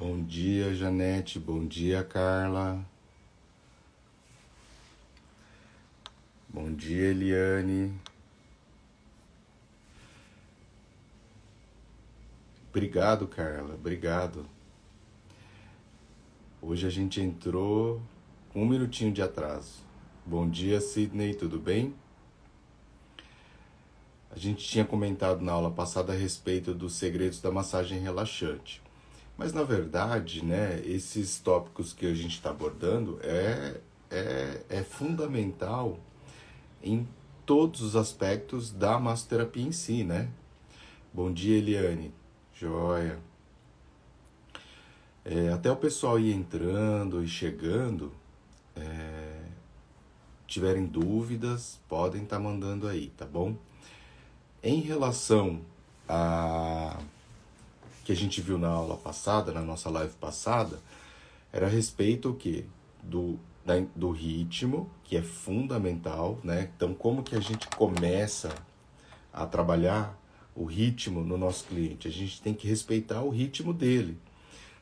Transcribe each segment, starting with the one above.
Bom dia, Janete. Bom dia, Carla. Bom dia, Eliane. Obrigado, Carla. Obrigado. Hoje a gente entrou com um minutinho de atraso. Bom dia, Sidney. Tudo bem? A gente tinha comentado na aula passada a respeito dos segredos da massagem relaxante. Mas, na verdade, né, esses tópicos que a gente está abordando é fundamental em todos os aspectos da massoterapia em si, né? Bom dia, Eliane. Joia. Até o pessoal ir entrando e chegando, tiverem dúvidas, podem estar mandando aí, tá bom? Em relação a que a gente viu na aula passada, na nossa live passada, era a respeito o quê? Do ritmo, que é fundamental, né? Então, como que a gente começa a trabalhar o ritmo no nosso cliente? A gente tem que respeitar o ritmo dele.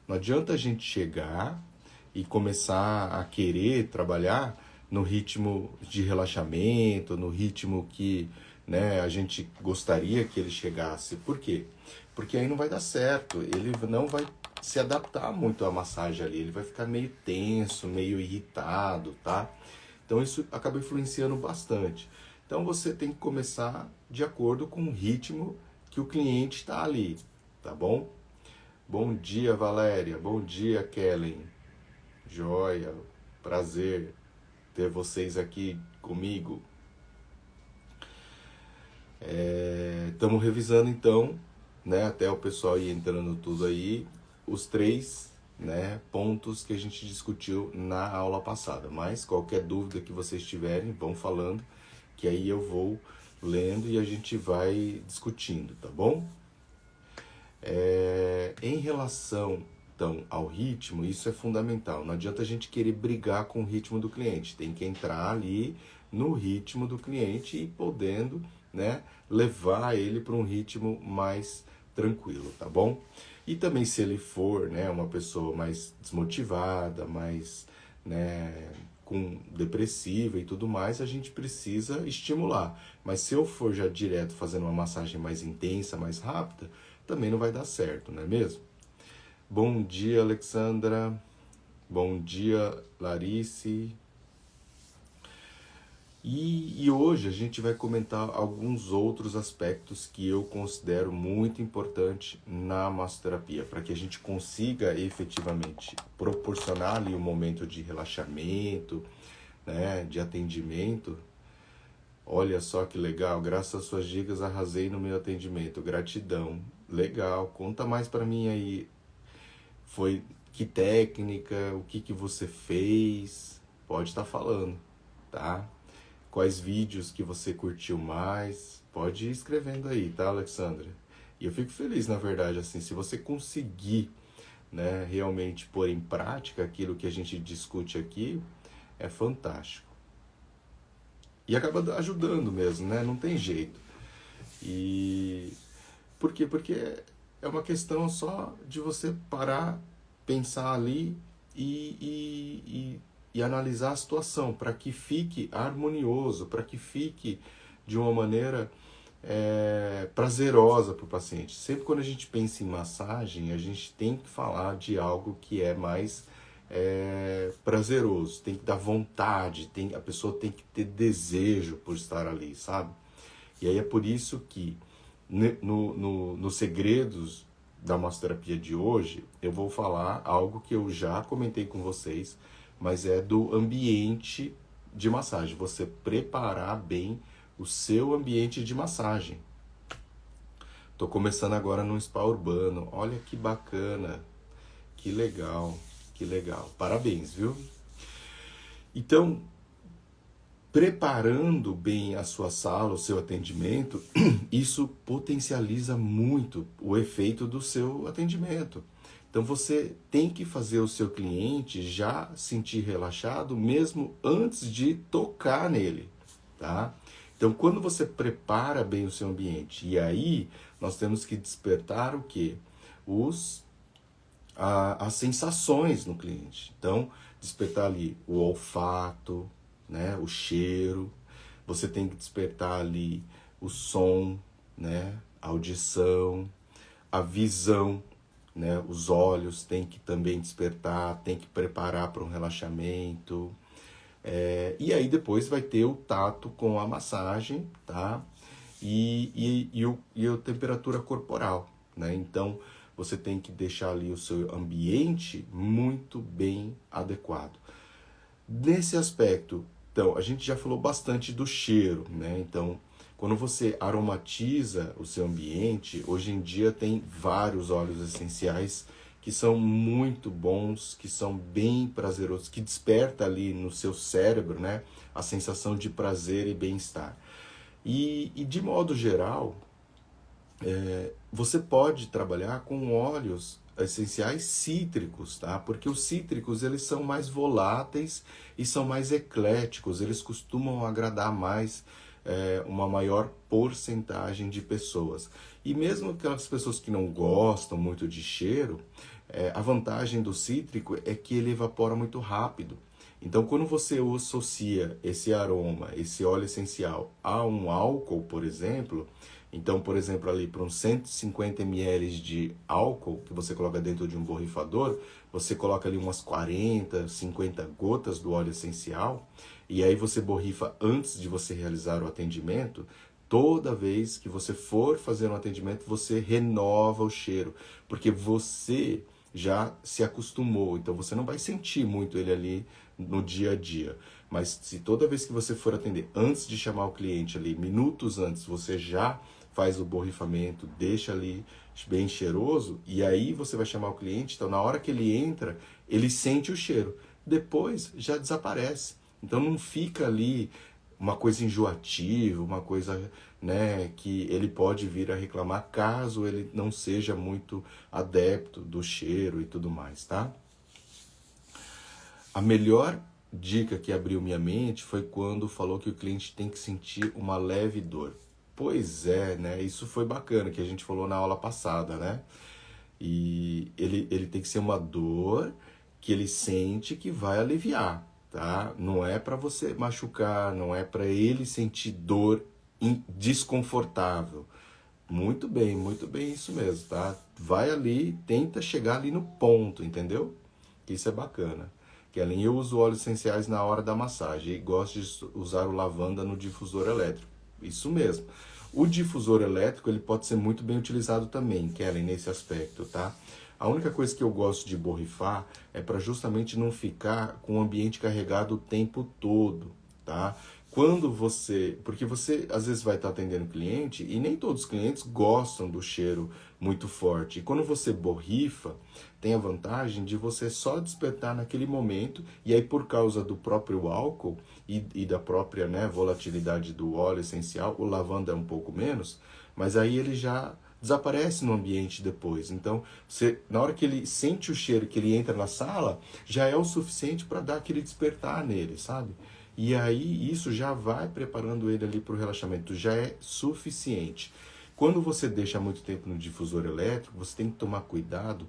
Não adianta a gente chegar e começar a querer trabalhar no ritmo de relaxamento, no ritmo que, né, a gente gostaria que ele chegasse. Por quê? Porque aí não vai dar certo, ele não vai se adaptar muito à massagem ali, ele vai ficar meio tenso, meio irritado, tá? Então isso acaba influenciando bastante. Então você tem que começar de acordo com o ritmo que o cliente está ali, tá bom? Bom dia, Valéria. Bom dia, Kellen. Joia. Prazer ter vocês aqui comigo. Estamos revisando então, né, até o pessoal ir entrando tudo aí, os três, né, pontos que a gente discutiu na aula passada. Mas qualquer dúvida que vocês tiverem, vão falando, que aí eu vou lendo e a gente vai discutindo, tá bom? Em relação, então, ao ritmo, isso é fundamental. Não adianta a gente querer brigar com o ritmo do cliente. Tem que entrar ali no ritmo do cliente e podendo, né, levar ele para um ritmo mais tranquilo, tá bom? E também se ele for, né, uma pessoa mais desmotivada, mais, né, com depressiva e tudo mais, a gente precisa estimular. Mas se eu for já direto fazendo uma massagem mais intensa, mais rápida, também não vai dar certo, não é mesmo? Bom dia, Alexandra. Bom dia, Larice. E hoje a gente vai comentar alguns outros aspectos que eu considero muito importante na massoterapia, para que a gente consiga efetivamente proporcionar ali um momento de relaxamento, né, de atendimento. Olha só que legal, graças às suas dicas arrasei no meu atendimento, gratidão. Legal, conta mais para mim aí. Foi que técnica, o que que você fez? Pode estar falando, tá? Quais vídeos que você curtiu mais? Pode ir escrevendo aí, tá, Alexandra? E eu fico feliz, na verdade, assim, se você conseguir, né, realmente pôr em prática aquilo que a gente discute aqui, é fantástico. E acaba ajudando mesmo, né? Não tem jeito. E por quê? Porque é uma questão só de você parar, pensar ali e analisar a situação para que fique harmonioso, para que fique de uma maneira prazerosa para o paciente. Sempre quando a gente pensa em massagem, a gente tem que falar de algo que é mais prazeroso, tem que dar vontade, a pessoa tem que ter desejo por estar ali, sabe? E aí é por isso que nos segredos da massoterapia de hoje, eu vou falar algo que eu já comentei com vocês, mas é do ambiente de massagem. Você preparar bem o seu ambiente de massagem. Tô começando agora num spa urbano. Olha que bacana, que legal, que legal. Parabéns, viu? Então, preparando bem a sua sala, o seu atendimento, isso potencializa muito o efeito do seu atendimento. Então você tem que fazer o seu cliente já sentir relaxado mesmo antes de tocar nele, tá? Então quando você prepara bem o seu ambiente, e aí nós temos que despertar o quê? as sensações no cliente. Então, despertar ali o olfato, né, o cheiro, você tem que despertar ali o som, né, a audição, a visão, né, os olhos tem que também despertar, tem que preparar para um relaxamento. E aí depois vai ter o tato com a massagem, tá? E a temperatura corporal, né? Então você tem que deixar ali o seu ambiente muito bem adequado. Nesse aspecto, então, a gente já falou bastante do cheiro, né? Então, quando você aromatiza o seu ambiente, hoje em dia tem vários óleos essenciais que são muito bons, que são bem prazerosos, que desperta ali no seu cérebro, né, a sensação de prazer e bem-estar. E de modo geral, você pode trabalhar com óleos essenciais cítricos, tá? Porque os cítricos, eles são mais voláteis e são mais ecléticos, eles costumam agradar mais uma maior porcentagem de pessoas. E mesmo aquelas pessoas que não gostam muito de cheiro, a vantagem do cítrico é que ele evapora muito rápido. Então, quando você associa esse aroma, esse óleo essencial a um álcool, por exemplo, então, por exemplo, ali para uns 150 ml de álcool que você coloca dentro de um borrifador, você coloca ali umas 40, 50 gotas do óleo essencial, e aí você borrifa antes de você realizar o atendimento. Toda vez que você for fazer um atendimento, você renova o cheiro, porque você já se acostumou, então você não vai sentir muito ele ali no dia a dia. Mas se toda vez que você for atender, antes de chamar o cliente ali, minutos antes, você já faz o borrifamento, deixa ali bem cheiroso, e aí você vai chamar o cliente, então na hora que ele entra, ele sente o cheiro. Depois já desaparece. Então não fica ali uma coisa enjoativa, uma coisa, né, que ele pode vir a reclamar caso ele não seja muito adepto do cheiro e tudo mais, tá? A melhor dica que abriu minha mente foi quando falou que o cliente tem que sentir uma leve dor. Pois é, né? Isso foi bacana que a gente falou na aula passada, né? E ele tem que ser uma dor que ele sente que vai aliviar, tá? Não é para você machucar, não é para ele sentir dor desconfortável. Muito bem isso mesmo, tá? Vai ali, tenta chegar ali no ponto, entendeu? Isso é bacana. Kellen, eu uso óleos essenciais na hora da massagem e gosto de usar o lavanda no difusor elétrico. Isso mesmo. O difusor elétrico ele pode ser muito bem utilizado também, Kellen, nesse aspecto, tá? A única coisa que eu gosto de borrifar é para justamente não ficar com o ambiente carregado o tempo todo, tá? Quando você, porque você às vezes vai estar atendendo o cliente e nem todos os clientes gostam do cheiro muito forte. E quando você borrifa, tem a vantagem de você só despertar naquele momento, e aí por causa do próprio álcool e da própria, né, volatilidade do óleo essencial, o lavanda é um pouco menos, mas aí ele já desaparece no ambiente depois. Então, você, na hora que ele sente o cheiro, que ele entra na sala, já é o suficiente para dar aquele despertar nele, sabe? E aí isso já vai preparando ele ali para o relaxamento, já é suficiente. Quando você deixa muito tempo no difusor elétrico, você tem que tomar cuidado,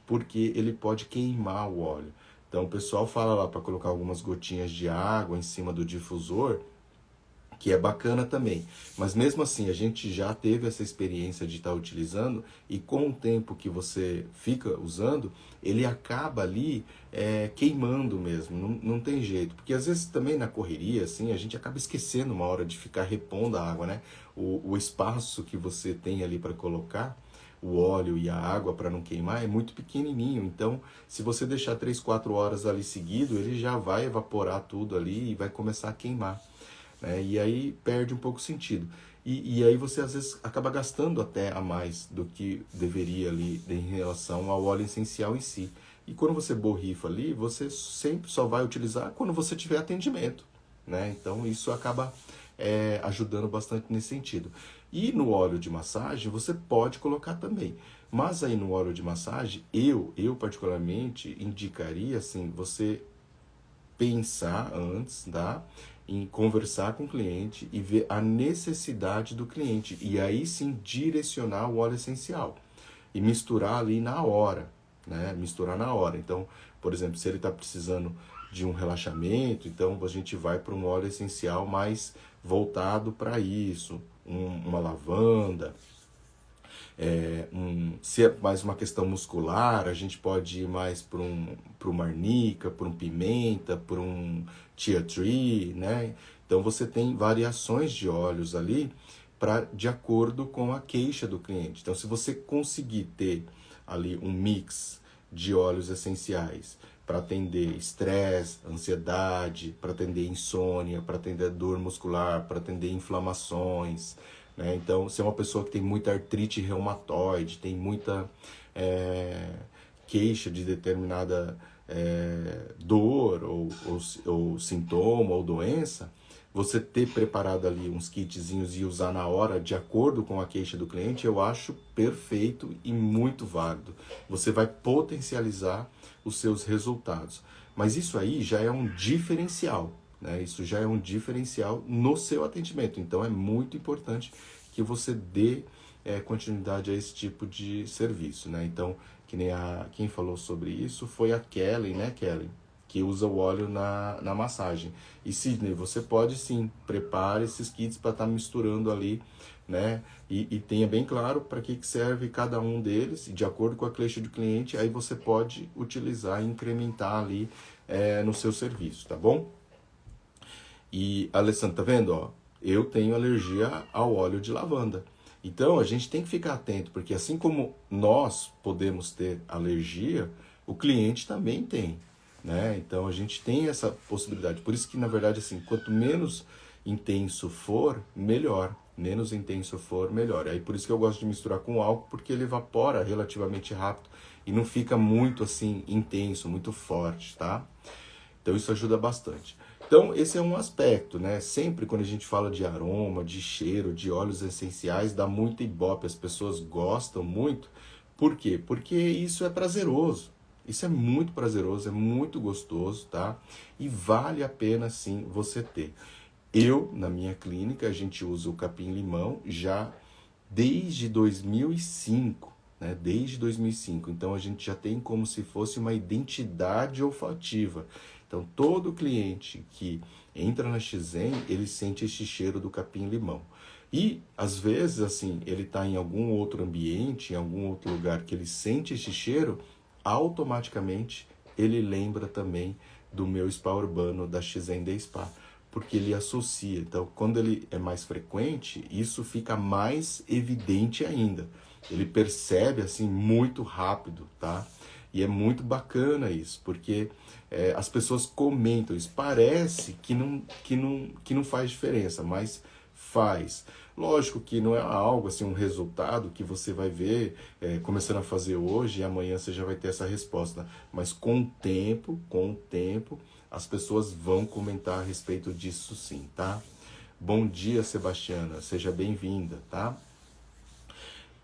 porque ele pode queimar o óleo. Então o pessoal fala lá para colocar algumas gotinhas de água em cima do difusor, que é bacana também. Mas mesmo assim, a gente já teve essa experiência de estar utilizando, e com o tempo que você fica usando, ele acaba ali queimando mesmo, não tem jeito. Porque às vezes também na correria, assim, a gente acaba esquecendo uma hora de ficar repondo a água, né? O espaço que você tem ali para colocar o óleo e a água para não queimar é muito pequenininho. Então, se você deixar 3, 4 horas ali seguido, ele já vai evaporar tudo ali e vai começar a queimar. E aí perde um pouco o sentido. E aí você às vezes acaba gastando até a mais do que deveria ali em relação ao óleo essencial em si. E quando você borrifa ali, você sempre só vai utilizar quando você tiver atendimento, né? Então isso acaba ajudando bastante nesse sentido. E no óleo de massagem você pode colocar também. Mas aí no óleo de massagem, eu particularmente indicaria assim, você pensar antes, tá? Em conversar com o cliente e ver a necessidade do cliente. E aí sim direcionar o óleo essencial. E misturar ali na hora, né? Misturar na hora. Então, por exemplo, se ele está precisando de um relaxamento, então a gente vai para um óleo essencial mais voltado para isso, uma lavanda. Se é mais uma questão muscular, a gente pode ir mais para uma arnica, para um pimenta, para um tea tree, né? Então você tem variações de óleos ali de acordo com a queixa do cliente. Então, se você conseguir ter ali um mix de óleos essenciais para atender estresse, ansiedade, para atender insônia, para atender dor muscular, para atender inflamações, né? Então, se é uma pessoa que tem muita artrite reumatoide, tem muita queixa de determinada dor ou sintoma ou doença, você ter preparado ali uns kitzinhos e usar na hora, de acordo com a queixa do cliente, eu acho perfeito e muito válido. Você vai potencializar os seus resultados. Mas isso aí já é um diferencial, né? Isso já é um diferencial no seu atendimento. Então é muito importante que você dê continuidade a esse tipo de serviço, né? Então, que nem quem falou sobre isso foi a Kelly, né, Kelly? Que usa o óleo na massagem. E Sidney, você pode sim, prepare esses kits para estar misturando ali, né? E tenha bem claro para que serve cada um deles, e de acordo com a queixa do cliente, aí você pode utilizar e incrementar ali no seu serviço, tá bom? E, Alessandro, tá vendo? Ó, eu tenho alergia ao óleo de lavanda. Então, a gente tem que ficar atento, porque assim como nós podemos ter alergia, o cliente também tem, né? Então, a gente tem essa possibilidade. Por isso que, na verdade, assim, quanto menos intenso for, melhor. Menos intenso for, melhor. Aí, por isso que eu gosto de misturar com álcool, porque ele evapora relativamente rápido e não fica muito, assim, intenso, muito forte, tá? Então, isso ajuda bastante. Então, esse é um aspecto, né? Sempre quando a gente fala de aroma, de cheiro, de óleos essenciais, dá muito ibope, as pessoas gostam muito. Por quê? Porque isso é prazeroso. Isso é muito prazeroso, é muito gostoso, tá? E vale a pena, sim, você ter. Eu, na minha clínica, a gente usa o capim-limão já desde 2005, né? Desde 2005. Então, a gente já tem como se fosse uma identidade olfativa. Então, todo cliente que entra na Xen, ele sente esse cheiro do capim-limão. E, às vezes, assim, ele está em algum outro ambiente, em algum outro lugar que ele sente esse cheiro, automaticamente ele lembra também do meu spa urbano, da Xen Day Spa, porque ele associa. Então, quando ele é mais frequente, isso fica mais evidente ainda. Ele percebe, assim, muito rápido, tá? E é muito bacana isso, porque as pessoas comentam isso. Parece que não faz diferença, mas faz. Lógico que não é algo assim, um resultado que você vai ver começando a fazer hoje e amanhã você já vai ter essa resposta. Mas com o tempo, as pessoas vão comentar a respeito disso sim, tá? Bom dia, Sebastiana, seja bem-vinda, tá?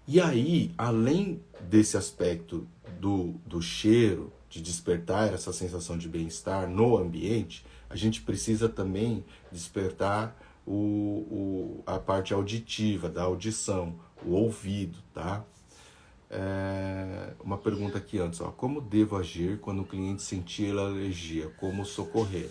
E aí, além desse aspecto do cheiro, de despertar essa sensação de bem-estar no ambiente, a gente precisa também despertar a parte auditiva, da audição, o ouvido, tá? Uma pergunta aqui antes, ó, como devo agir quando o cliente sentir alergia? Como socorrer?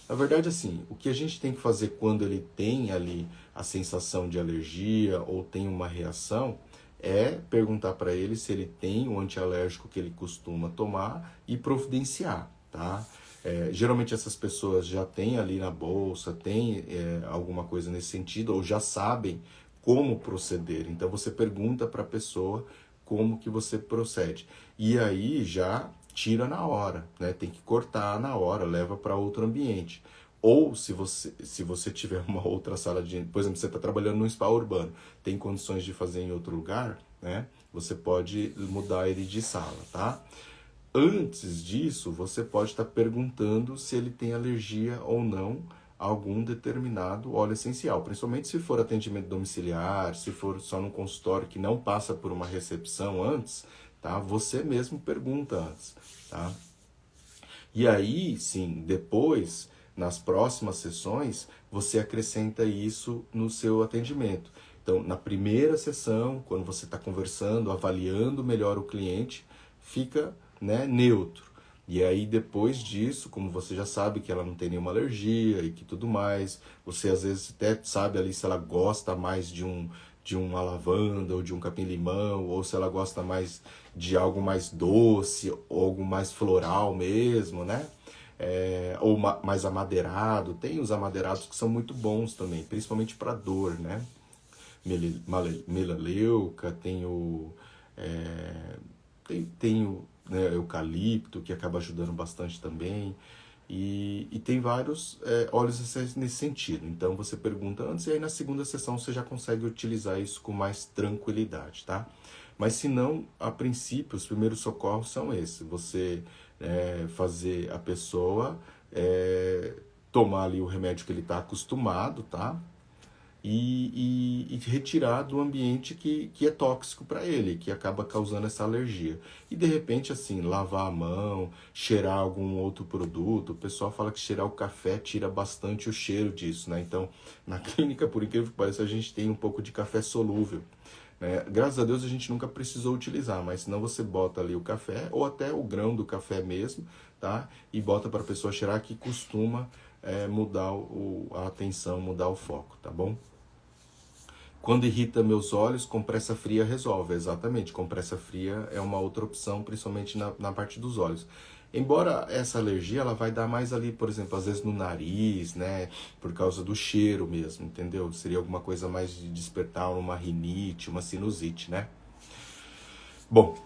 Na verdade, assim, o que a gente tem que fazer quando ele tem ali a sensação de alergia ou tem uma reação é perguntar para ele se ele tem o antialérgico que ele costuma tomar e providenciar, tá? Geralmente essas pessoas já têm ali na bolsa, tem alguma coisa nesse sentido, ou já sabem como proceder. Então você pergunta para a pessoa como que você procede. E aí já tira na hora, né? Tem que cortar na hora, leva para outro ambiente. Ou se você tiver uma outra sala de... Por exemplo, você está trabalhando num spa urbano, tem condições de fazer em outro lugar, né? Você pode mudar ele de sala, tá? Antes disso, você pode estar perguntando se ele tem alergia ou não a algum determinado óleo essencial. Principalmente se for atendimento domiciliar, se for só num consultório que não passa por uma recepção antes, tá? Você mesmo pergunta antes, tá? E aí, sim, depois... Nas próximas sessões, você acrescenta isso no seu atendimento. Então, na primeira sessão, quando você está conversando, avaliando melhor o cliente, fica né, neutro. E aí depois disso, como você já sabe que ela não tem nenhuma alergia e que tudo mais, você às vezes até sabe ali se ela gosta mais de uma lavanda ou de um capim-limão, ou se ela gosta mais de algo mais doce, ou algo mais floral mesmo, né? Ou mais amadeirado. Tem os amadeirados que são muito bons também, principalmente para dor, né? Melaleuca, tem o, né, eucalipto, que acaba ajudando bastante também. E tem vários óleos nesse sentido. Então você pergunta antes e aí na segunda sessão você já consegue utilizar isso com mais tranquilidade, tá? Mas se não, a princípio, os primeiros socorros são esses. Você fazer a pessoa tomar ali o remédio que ele está acostumado, tá? E retirar do ambiente que é tóxico para ele, que acaba causando essa alergia. E de repente, assim, lavar a mão, cheirar algum outro produto. O pessoal fala que cheirar o café tira bastante o cheiro disso, né? Então, na clínica, por incrível que pareça, a gente tem um pouco de café solúvel, né? Graças a Deus a gente nunca precisou utilizar, mas senão você bota ali o café, ou até o grão do café mesmo, tá? E bota para a pessoa cheirar, que costuma mudar a atenção, mudar o foco, tá bom? Quando irrita meus olhos, compressa fria resolve. Exatamente, compressa fria é uma outra opção, principalmente na parte dos olhos. Embora essa alergia, ela vai dar mais ali, por exemplo, às vezes no nariz, né? Por causa do cheiro mesmo, entendeu? Seria alguma coisa mais de despertar uma rinite, uma sinusite, né? Bom,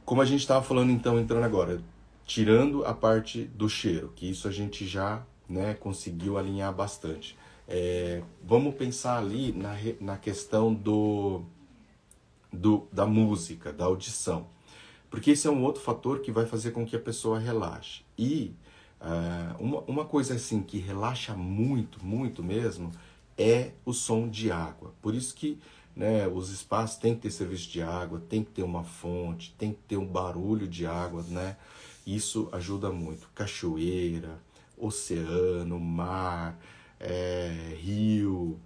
como a gente estava falando então, entrando agora, tirando a parte do cheiro, que isso a gente já, né, conseguiu alinhar bastante. Vamos pensar ali na questão da música, da audição. Porque esse é um outro fator que vai fazer com que a pessoa relaxe. E uma coisa assim que relaxa muito, muito mesmo, é o som de água. Por isso que, né, os espaços têm que ter serviço de água, tem que ter uma fonte, tem que ter um barulho de água, né? Isso ajuda muito. Cachoeira, oceano, mar, rio,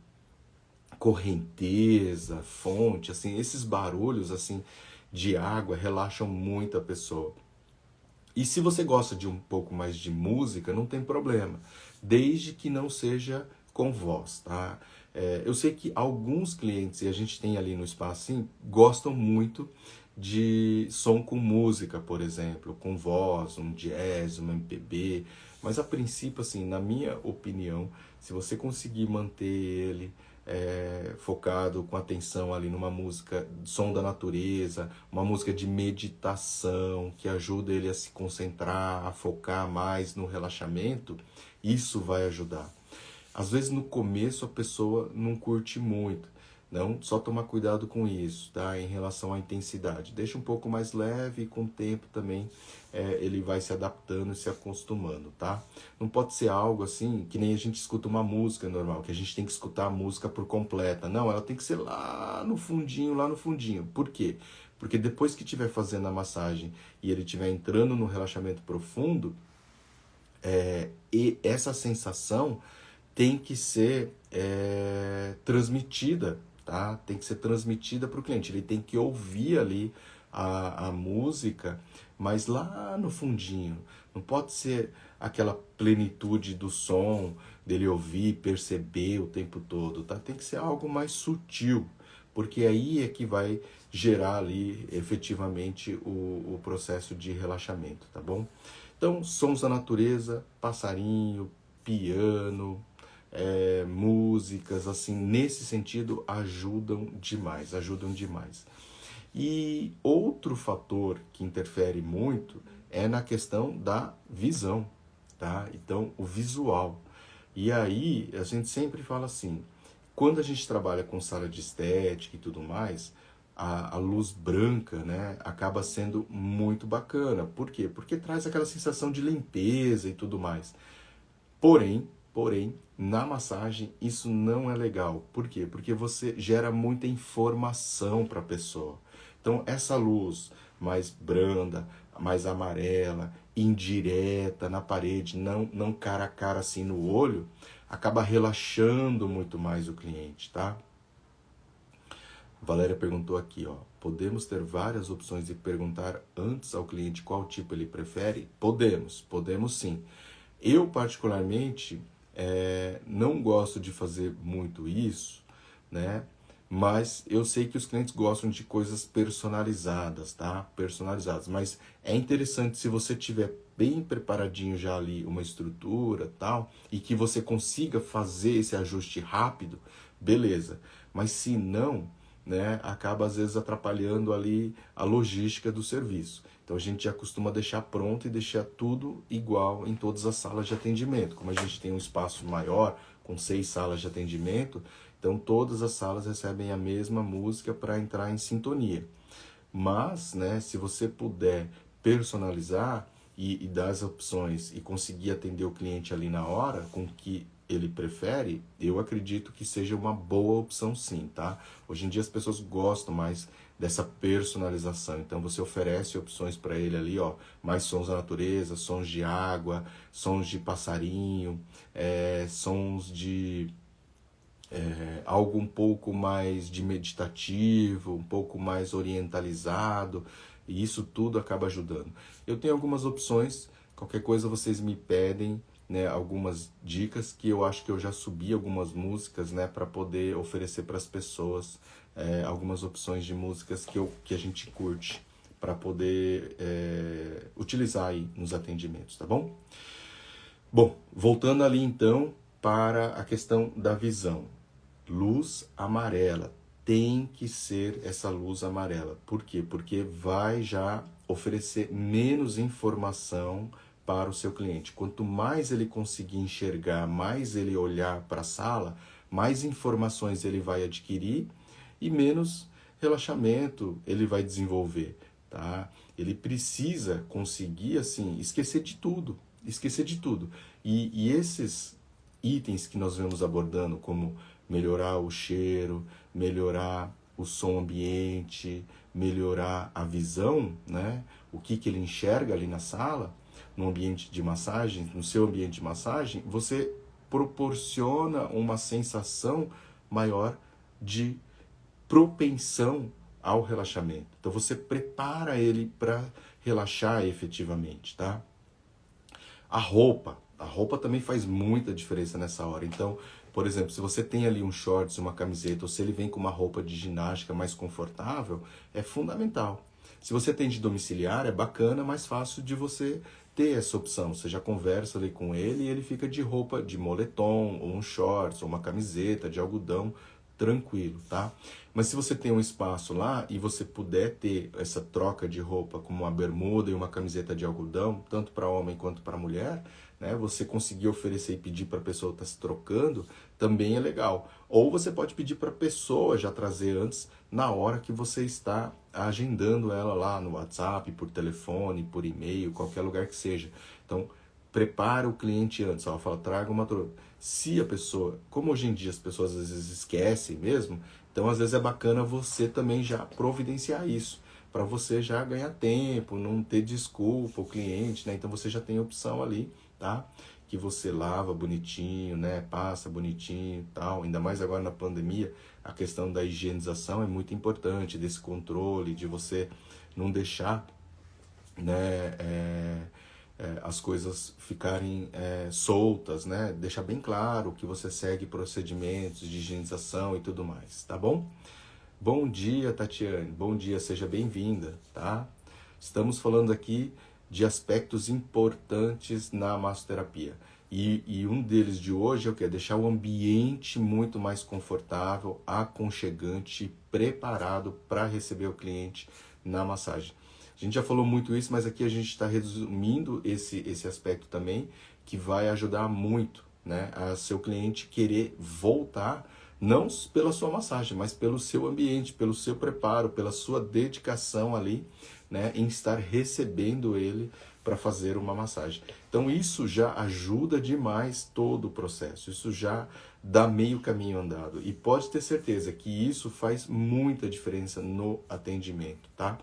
correnteza, fonte, assim, esses barulhos assim de água relaxam muito a pessoa. E se você gosta de um pouco mais de música, não tem problema, desde que não seja com voz, tá? Eu sei que alguns clientes, e a gente tem ali no espaço assim, gostam muito de som com música, por exemplo, com voz, um jazz, uma MPB, mas a princípio, assim, na minha opinião, se você conseguir manter ele focado com atenção ali numa música, som da natureza, uma música de meditação que ajuda ele a se concentrar, a focar mais no relaxamento, isso vai ajudar. Às vezes no começo a pessoa não curte muito, não, só tomar cuidado com isso, tá? Em relação à intensidade. Deixa um pouco mais leve e com o tempo também ele vai se adaptando e se acostumando, tá? Não pode ser algo assim que nem a gente escuta uma música normal, que a gente tem que escutar a música por completa. Não, ela tem que ser lá no fundinho, lá no fundinho. Por quê? Porque depois que estiver fazendo a massagem e ele estiver entrando no relaxamento profundo, e essa sensação tem que ser transmitida, tá? Tem que ser transmitida para o cliente. Ele tem que ouvir ali a música, mas lá no fundinho. Não pode ser aquela plenitude do som, dele ouvir, perceber o tempo todo, tá? Tem que ser algo mais sutil, porque aí é que vai gerar ali efetivamente o processo de relaxamento, tá bom? Então, sons da natureza, passarinho, piano, músicas, assim, nesse sentido, ajudam demais, ajudam demais. E outro fator que interfere muito é na questão da visão, tá? Então, o visual. E aí, a gente sempre fala assim, quando a gente trabalha com sala de estética e tudo mais, a luz branca, né, acaba sendo muito bacana. Por quê? Porque traz aquela sensação de limpeza e tudo mais. Porém, na massagem isso não é legal. Por quê? Porque você gera muita informação para a pessoa. Então, essa luz mais branda, mais amarela, indireta na parede, não cara a cara assim no olho, acaba relaxando muito mais o cliente, tá? Valéria perguntou aqui, ó, podemos ter várias opções de perguntar antes ao cliente qual tipo ele prefere? Podemos sim. Eu, particularmente, não gosto de fazer muito isso, né? Mas eu sei que os clientes gostam de coisas personalizadas, tá? Personalizadas. Mas é interessante se você tiver bem preparadinho já ali uma estrutura, tal, e que você consiga fazer esse ajuste rápido, beleza. Mas se não, né, acaba às vezes atrapalhando ali a logística do serviço. Então a gente já costuma deixar pronto e deixar tudo igual em todas as salas de atendimento. Como a gente tem um espaço maior, com 6 salas de atendimento, então todas as salas recebem a mesma música para entrar em sintonia. Mas, né, se você puder personalizar e dar as opções e conseguir atender o cliente ali na hora, com o que ele prefere, eu acredito que seja uma boa opção sim, tá? Hoje em dia as pessoas gostam mais dessa personalização, então você oferece opções para ele ali, ó, mais sons da natureza, sons de água, sons de passarinho, sons de algo um pouco mais de meditativo, um pouco mais orientalizado, e isso tudo acaba ajudando. Eu tenho algumas opções, qualquer coisa vocês me pedem, né, algumas dicas que eu acho que eu já subi algumas músicas, né, para poder oferecer para as pessoas algumas opções de músicas que a gente curte para poder utilizar aí nos atendimentos, tá bom? Bom, voltando ali então para a questão da visão. Luz amarela. Tem que ser essa luz amarela. Por quê? Porque vai já oferecer menos informação para o seu cliente. Quanto mais ele conseguir enxergar, mais ele olhar para a sala, mais informações ele vai adquirir e menos relaxamento ele vai desenvolver, tá? Ele precisa conseguir, assim, esquecer de tudo. Esquecer de tudo. E esses itens que nós vemos abordando, como melhorar o cheiro, melhorar o som ambiente, melhorar a visão, né? O que ele enxerga ali na sala, no ambiente de massagem, no seu ambiente de massagem, você proporciona uma sensação maior de propensão ao relaxamento. Então você prepara ele para relaxar efetivamente, tá? A roupa também faz muita diferença nessa hora. Então, por exemplo, se você tem ali um shorts, uma camiseta, ou se ele vem com uma roupa de ginástica mais confortável, é fundamental. Se você tem de domiciliar, é bacana, mais fácil de você ter essa opção. Você já conversa ali com ele e ele fica de roupa de moletom, ou um shorts, ou uma camiseta de algodão, tranquilo, tá? Mas se você tem um espaço lá e você puder ter essa troca de roupa como uma bermuda e uma camiseta de algodão, tanto para homem quanto para mulher, né? Você conseguir oferecer e pedir para a pessoa estar se trocando, também é legal. Ou você pode pedir para a pessoa já trazer antes, na hora que você está agendando ela lá no WhatsApp, por telefone, por e-mail, qualquer lugar que seja. Então, prepara o cliente antes, ó, fala, traga uma troca. Se a pessoa, como hoje em dia as pessoas às vezes esquecem mesmo, então às vezes é bacana você também já providenciar isso, para você já ganhar tempo, não ter desculpa o cliente, né? Então você já tem opção ali, tá? Que você lava bonitinho, né? Passa bonitinho, tal. Ainda mais agora na pandemia, a questão da higienização é muito importante, desse controle, de você não deixar, né, as coisas ficarem soltas, né? Deixar bem claro que você segue procedimentos de higienização e tudo mais, tá bom? Bom dia, Tatiane. Bom dia, seja bem-vinda, tá? Estamos falando aqui de aspectos importantes na massoterapia. E um deles de hoje é o quê? Deixar o ambiente muito mais confortável, aconchegante e preparado para receber o cliente na massagem. A gente já falou muito isso, mas aqui a gente está resumindo esse aspecto também, que vai ajudar muito, né, a seu cliente querer voltar, não pela sua massagem, mas pelo seu ambiente, pelo seu preparo, pela sua dedicação ali, né, em estar recebendo ele para fazer uma massagem. Então isso já ajuda demais todo o processo, isso já dá meio caminho andado. E pode ter certeza que isso faz muita diferença no atendimento, tá?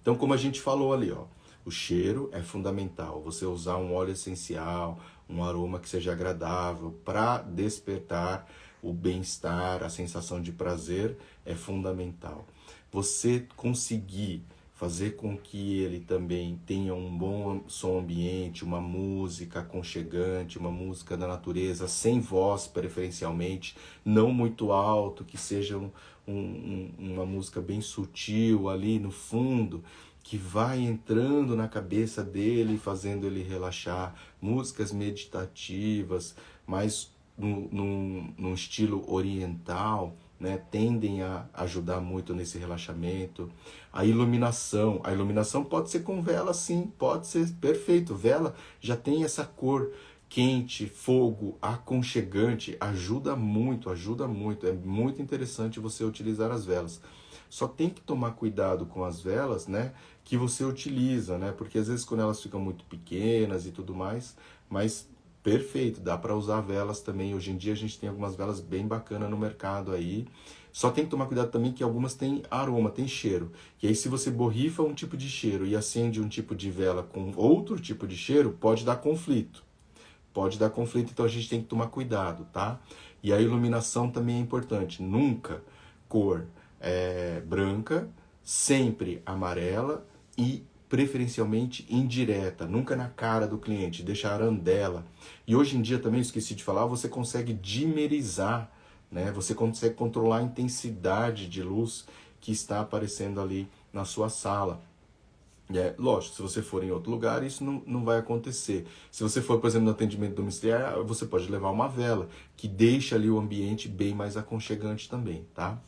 Então, como a gente falou ali, ó, o cheiro é fundamental. Você usar um óleo essencial, um aroma que seja agradável para despertar o bem-estar, a sensação de prazer é fundamental. Você conseguir fazer com que ele também tenha um bom som ambiente, uma música aconchegante, uma música da natureza, sem voz preferencialmente, não muito alto, que seja uma música bem sutil ali no fundo, que vai entrando na cabeça dele, fazendo ele relaxar, músicas meditativas, mais num estilo oriental, né, tendem a ajudar muito nesse relaxamento. A iluminação pode ser com vela, sim, pode ser perfeito. Vela já tem essa cor quente, fogo, aconchegante, ajuda muito, ajuda muito. É muito interessante você utilizar as velas. Só tem que tomar cuidado com as velas, né, que você utiliza, né, porque às vezes quando elas ficam muito pequenas e tudo mais, mas perfeito, dá para usar velas também. Hoje em dia a gente tem algumas velas bem bacanas no mercado aí. Só tem que tomar cuidado também que algumas têm aroma, têm cheiro. E aí se você borrifa um tipo de cheiro e acende um tipo de vela com outro tipo de cheiro, pode dar conflito. Pode dar conflito, então a gente tem que tomar cuidado, tá? E a iluminação também é importante. Nunca cor branca, sempre amarela e preferencialmente indireta, nunca na cara do cliente, deixa a arandela. E hoje em dia também, esqueci de falar, você consegue dimerizar, né? Você consegue controlar a intensidade de luz que está aparecendo ali na sua sala. Lógico, se você for em outro lugar, isso não vai acontecer. Se você for, por exemplo, no atendimento domiciliar, você pode levar uma vela, que deixa ali o ambiente bem mais aconchegante também, tá?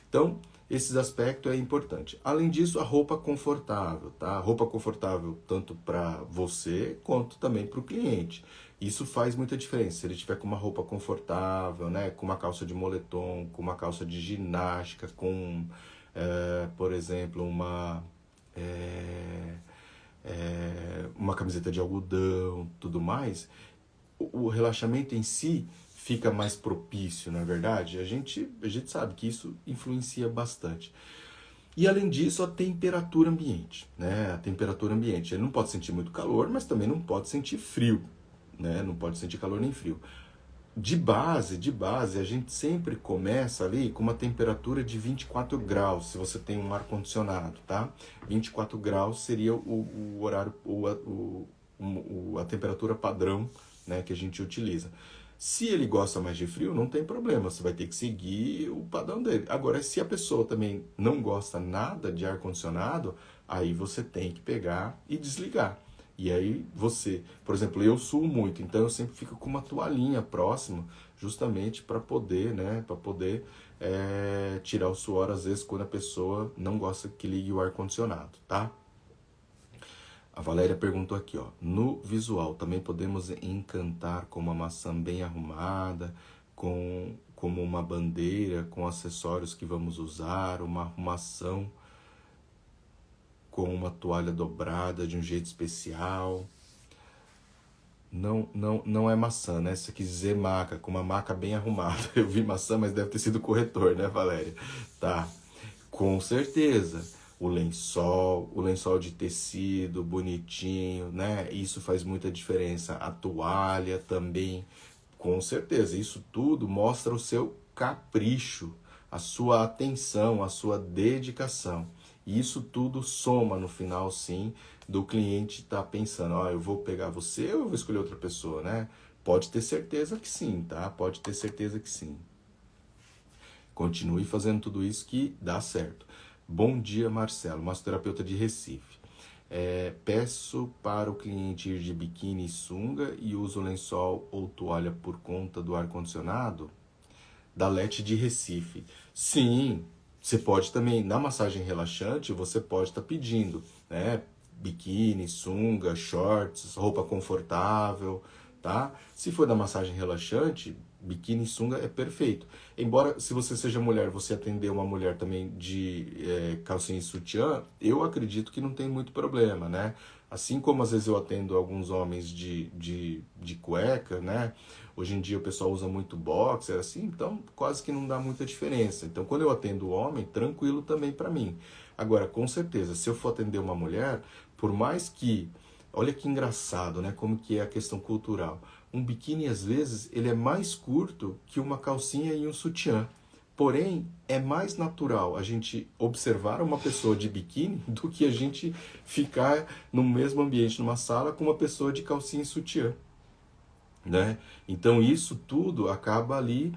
Então, esses aspectos é importante. Além disso, a roupa confortável, tá? A roupa confortável tanto para você quanto também para o cliente. Isso faz muita diferença. Se ele tiver com uma roupa confortável, né, com uma calça de moletom, com uma calça de ginástica, com, por exemplo, uma camiseta de algodão, tudo mais, o relaxamento em si fica mais propício, na verdade. A gente sabe que isso influencia bastante. E além disso, a temperatura ambiente, né? A temperatura ambiente. Ele não pode sentir muito calor, mas também não pode sentir frio, né? Não pode sentir calor nem frio. De base, a gente sempre começa ali com uma temperatura de 24 graus, se você tem um ar-condicionado, tá? 24 graus seria o horário, a temperatura padrão, né, que a gente utiliza. Se ele gosta mais de frio, não tem problema, você vai ter que seguir o padrão dele. Agora, se a pessoa também não gosta nada de ar-condicionado, aí você tem que pegar e desligar. E aí você, por exemplo, eu suo muito, então eu sempre fico com uma toalhinha próxima, justamente para poder, né, tirar o suor às vezes quando a pessoa não gosta que ligue o ar-condicionado, tá? A Valéria perguntou aqui, ó, no visual também podemos encantar com uma maçã bem arrumada, como uma bandeira, com acessórios que vamos usar, uma arrumação com uma toalha dobrada de um jeito especial. Não é maçã, né? Você quis dizer maca, com uma maca bem arrumada. Eu vi maçã, mas deve ter sido corretor, né, Valéria? Tá. Com certeza. O lençol de tecido, bonitinho, né? Isso faz muita diferença. A toalha também, com certeza. Isso tudo mostra o seu capricho, a sua atenção, a sua dedicação. E isso tudo soma no final, sim, do cliente estar pensando, ó, eu vou pegar você ou eu vou escolher outra pessoa, né? Pode ter certeza que sim, tá? Pode ter certeza que sim. Continue fazendo tudo isso que dá certo. Bom dia, Marcelo, massoterapeuta de Recife. Peço para o cliente ir de biquíni e sunga e uso lençol ou toalha por conta do ar-condicionado? Da Lete de Recife. Sim, você pode também, na massagem relaxante, você pode estar pedindo, né? Biquíni, sunga, shorts, roupa confortável, tá? Se for da massagem relaxante, biquíni e sunga é perfeito. Embora, se você seja mulher, você atender uma mulher também de calcinha e sutiã, eu acredito que não tem muito problema, né? Assim como às vezes eu atendo alguns homens de cueca, né? Hoje em dia o pessoal usa muito boxer, assim, então quase que não dá muita diferença. Então quando eu atendo o homem, tranquilo também para mim. Agora, com certeza, se eu for atender uma mulher, por mais que, olha que engraçado, né? Como que é a questão cultural. um biquíni às vezes ele é mais curto que uma calcinha e um sutiã. Porém, é mais natural a gente observar uma pessoa de biquíni do que a gente ficar no mesmo ambiente, numa sala, com uma pessoa de calcinha e sutiã, né? Então isso tudo acaba ali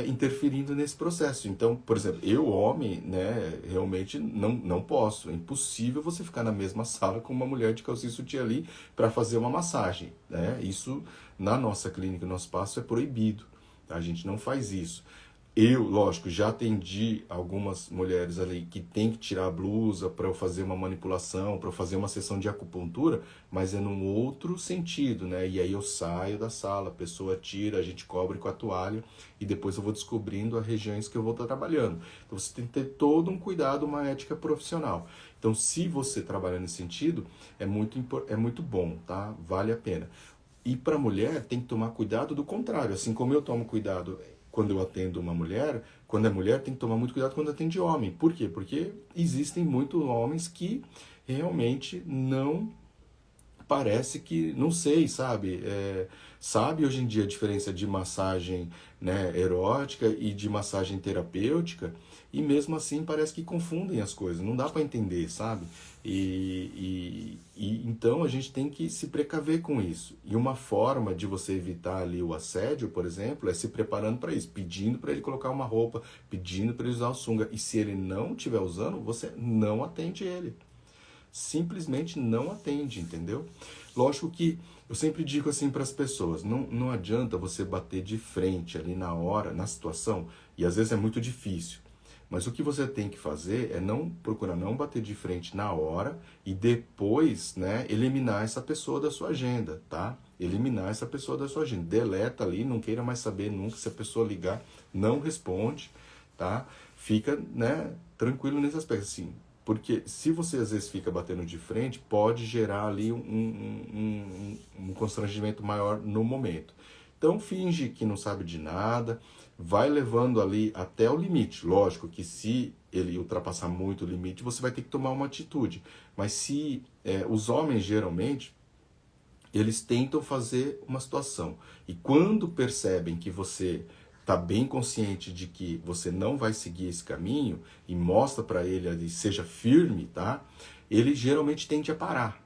interferindo nesse processo. Então, por exemplo, eu, homem, né, realmente não posso. É impossível você ficar na mesma sala com uma mulher de calcinha e sutiã ali para fazer uma massagem, né? Isso, na nossa clínica, no nosso espaço, é proibido, tá? A gente não faz isso. Eu, lógico, já atendi algumas mulheres ali que tem que tirar a blusa para eu fazer uma manipulação, para eu fazer uma sessão de acupuntura, mas é num outro sentido, né? E aí eu saio da sala, a pessoa tira, a gente cobre com a toalha e depois eu vou descobrindo as regiões que eu vou estar trabalhando. Então você tem que ter todo um cuidado, uma ética profissional. Então, se você trabalha nesse sentido, é muito bom, tá? Vale a pena. E para a mulher tem que tomar cuidado do contrário, assim como eu tomo cuidado quando eu atendo uma mulher, quando é mulher tem que tomar muito cuidado quando atende homem. Por quê? Porque existem muitos homens que realmente não parece que, não sei, sabe? Sabe hoje em dia a diferença de massagem, né, erótica e de massagem terapêutica, e mesmo assim parece que confundem as coisas, não dá para entender, sabe? Então a gente tem que se precaver com isso. E uma forma de você evitar ali o assédio, por exemplo, é se preparando para isso, pedindo para ele colocar uma roupa, pedindo para ele usar o sunga. E se ele não estiver usando, você não atende ele. Simplesmente não atende, entendeu? Lógico que eu sempre digo assim para as pessoas, não adianta você bater de frente ali na hora, na situação, e às vezes é muito difícil. Mas o que você tem que fazer é não procurar não bater de frente na hora e depois, né, eliminar essa pessoa da sua agenda, tá? Eliminar essa pessoa da sua agenda. Deleta ali, não queira mais saber nunca. Se a pessoa ligar, não responde, tá? Fica, né, tranquilo nesse aspecto, assim. Porque se você às vezes fica batendo de frente, pode gerar ali um constrangimento maior no momento. Então finge que não sabe de nada, vai levando ali até o limite. Lógico que se ele ultrapassar muito o limite, você vai ter que tomar uma atitude. Mas se os homens geralmente, eles tentam fazer uma situação. E quando percebem que você está bem consciente de que você não vai seguir esse caminho e mostra para ele ali, seja firme, tá? Ele geralmente tende a parar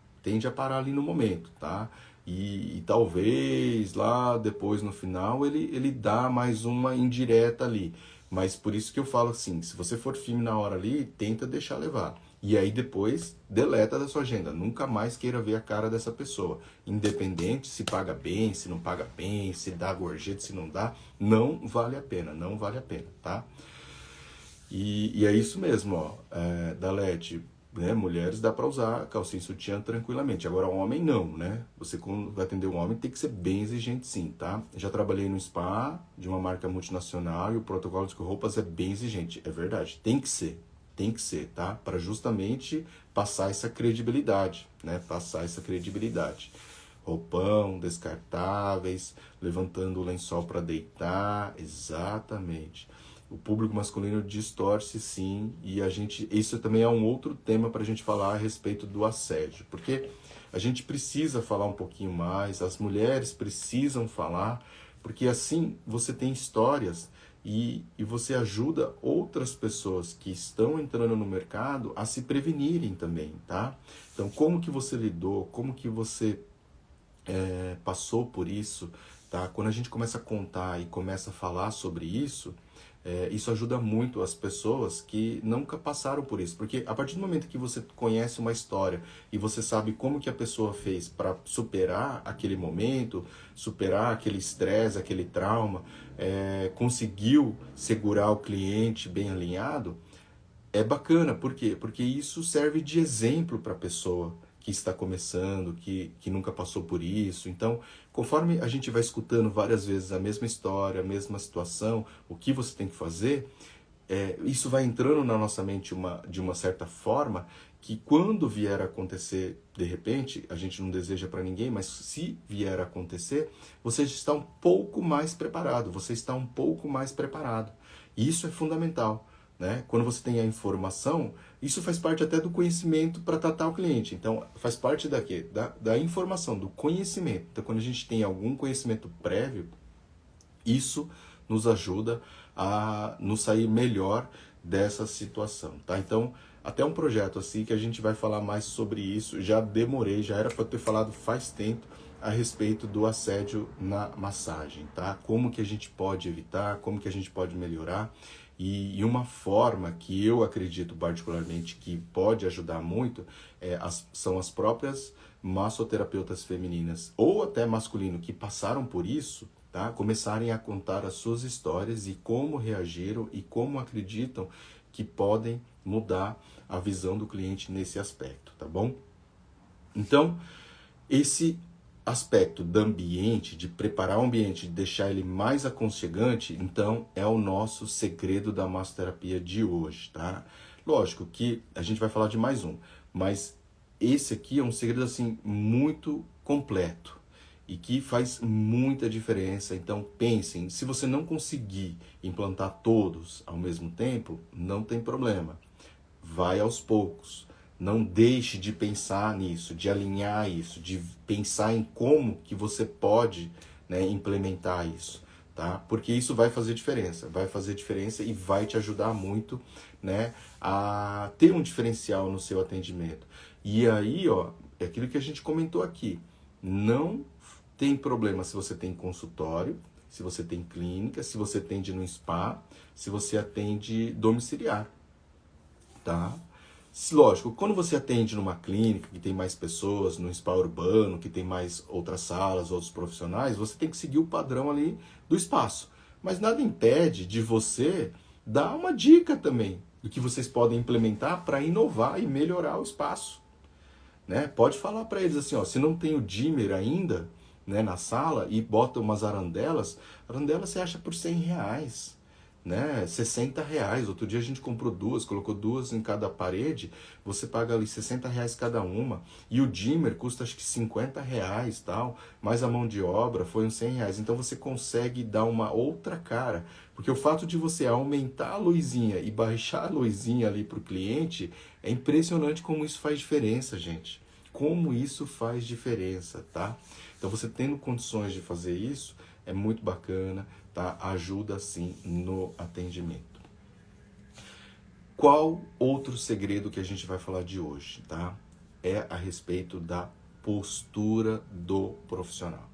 ali no momento, tá? E talvez lá depois no final ele dá mais uma indireta ali. Mas por isso que eu falo assim, se você for firme na hora ali, tenta deixar levar. E aí depois deleta da sua agenda. Nunca mais queira ver a cara dessa pessoa. Independente se paga bem, se não paga bem, se dá gorjeta, se não dá. Não vale a pena, não vale a pena, tá? E é isso mesmo, ó. Dalete, né? Mulheres dá pra usar calcinha e sutiã tranquilamente. Agora homem não, né? Você quando vai atender um homem tem que ser bem exigente sim, tá? Já trabalhei no spa de uma marca multinacional e o protocolo de roupas é bem exigente. É verdade, tem que ser, tá? Para justamente passar essa credibilidade, né? Passar essa credibilidade. Roupão, descartáveis, levantando o lençol para deitar, exatamente. O público masculino distorce sim, e isso também é um outro tema para a gente falar a respeito do assédio, porque a gente precisa falar um pouquinho mais, as mulheres precisam falar, porque assim você tem histórias e você ajuda outras pessoas que estão entrando no mercado a se prevenirem também, tá? Então, como que você lidou, como que você passou por isso, tá? Quando a gente começa a contar e começa a falar sobre isso, isso ajuda muito as pessoas que nunca passaram por isso, porque a partir do momento que você conhece uma história e você sabe como que a pessoa fez para superar aquele momento, superar aquele estresse, aquele trauma, conseguiu segurar o cliente bem alinhado, é bacana. Por quê? Porque isso serve de exemplo para a pessoa que está começando, que nunca passou por isso. Então, conforme a gente vai escutando várias vezes a mesma história, a mesma situação, o que você tem que fazer, isso vai entrando na nossa mente de uma certa forma que quando vier a acontecer, de repente, a gente não deseja para ninguém, mas se vier a acontecer, você está um pouco mais preparado, você está um pouco mais preparado. E isso é fundamental. né? Quando você tem a informação, isso faz parte até do conhecimento para tratar o cliente. Então, faz parte da quê? Da informação, do conhecimento. Então, quando a gente tem algum conhecimento prévio, isso nos ajuda a nos sair melhor dessa situação, tá? Então, até um projeto assim que a gente vai falar mais sobre isso. Já demorei, já era para ter falado faz tempo a respeito do assédio na massagem, tá? Como que a gente pode evitar, como que a gente pode melhorar. E uma forma que eu acredito particularmente que pode ajudar muito são as próprias massoterapeutas femininas ou até masculino que passaram por isso, tá? Começarem a contar as suas histórias e como reagiram e como acreditam que podem mudar a visão do cliente nesse aspecto, tá bom? Então, esse aspecto do ambiente, de preparar o ambiente, de deixar ele mais aconchegante, então é o nosso segredo da massoterapia de hoje, tá? Lógico que a gente vai falar de mais um, mas esse aqui é um segredo assim muito completo e que faz muita diferença. Então pensem, se você não conseguir implantar todos ao mesmo tempo, não tem problema. Vai aos poucos. Não deixe de pensar nisso, de alinhar isso, de pensar em como que você pode, né, implementar isso, tá? Porque isso vai fazer diferença e vai te ajudar muito, né, a ter um diferencial no seu atendimento. E aí, ó, é aquilo que a gente comentou aqui, não tem problema se você tem consultório, se você tem clínica, se você atende no spa, se você atende domiciliar, tá? Lógico, quando você atende numa clínica que tem mais pessoas, num spa urbano, que tem mais outras salas, outros profissionais, você tem que seguir o padrão ali do espaço. Mas nada impede de você dar uma dica também do que vocês podem implementar para inovar e melhorar o espaço, né? Pode falar para eles assim, ó, se não tem o dimmer ainda, né, na sala e bota umas arandelas você acha por R$100, né, R$60. Outro dia a gente comprou duas, colocou duas em cada parede, você paga ali R$60 cada uma, e o dimmer custa acho que R$50, tal, mais a mão de obra foi uns R$100. Então você consegue dar uma outra cara, porque o fato de você aumentar a luzinha e baixar a luzinha ali para o cliente, é impressionante como isso faz diferença, gente. Como isso faz diferença, tá? Então você tendo condições de fazer isso, é muito bacana, tá? Ajuda sim no atendimento. Qual outro segredo que a gente vai falar de hoje, tá? É a respeito da postura do profissional.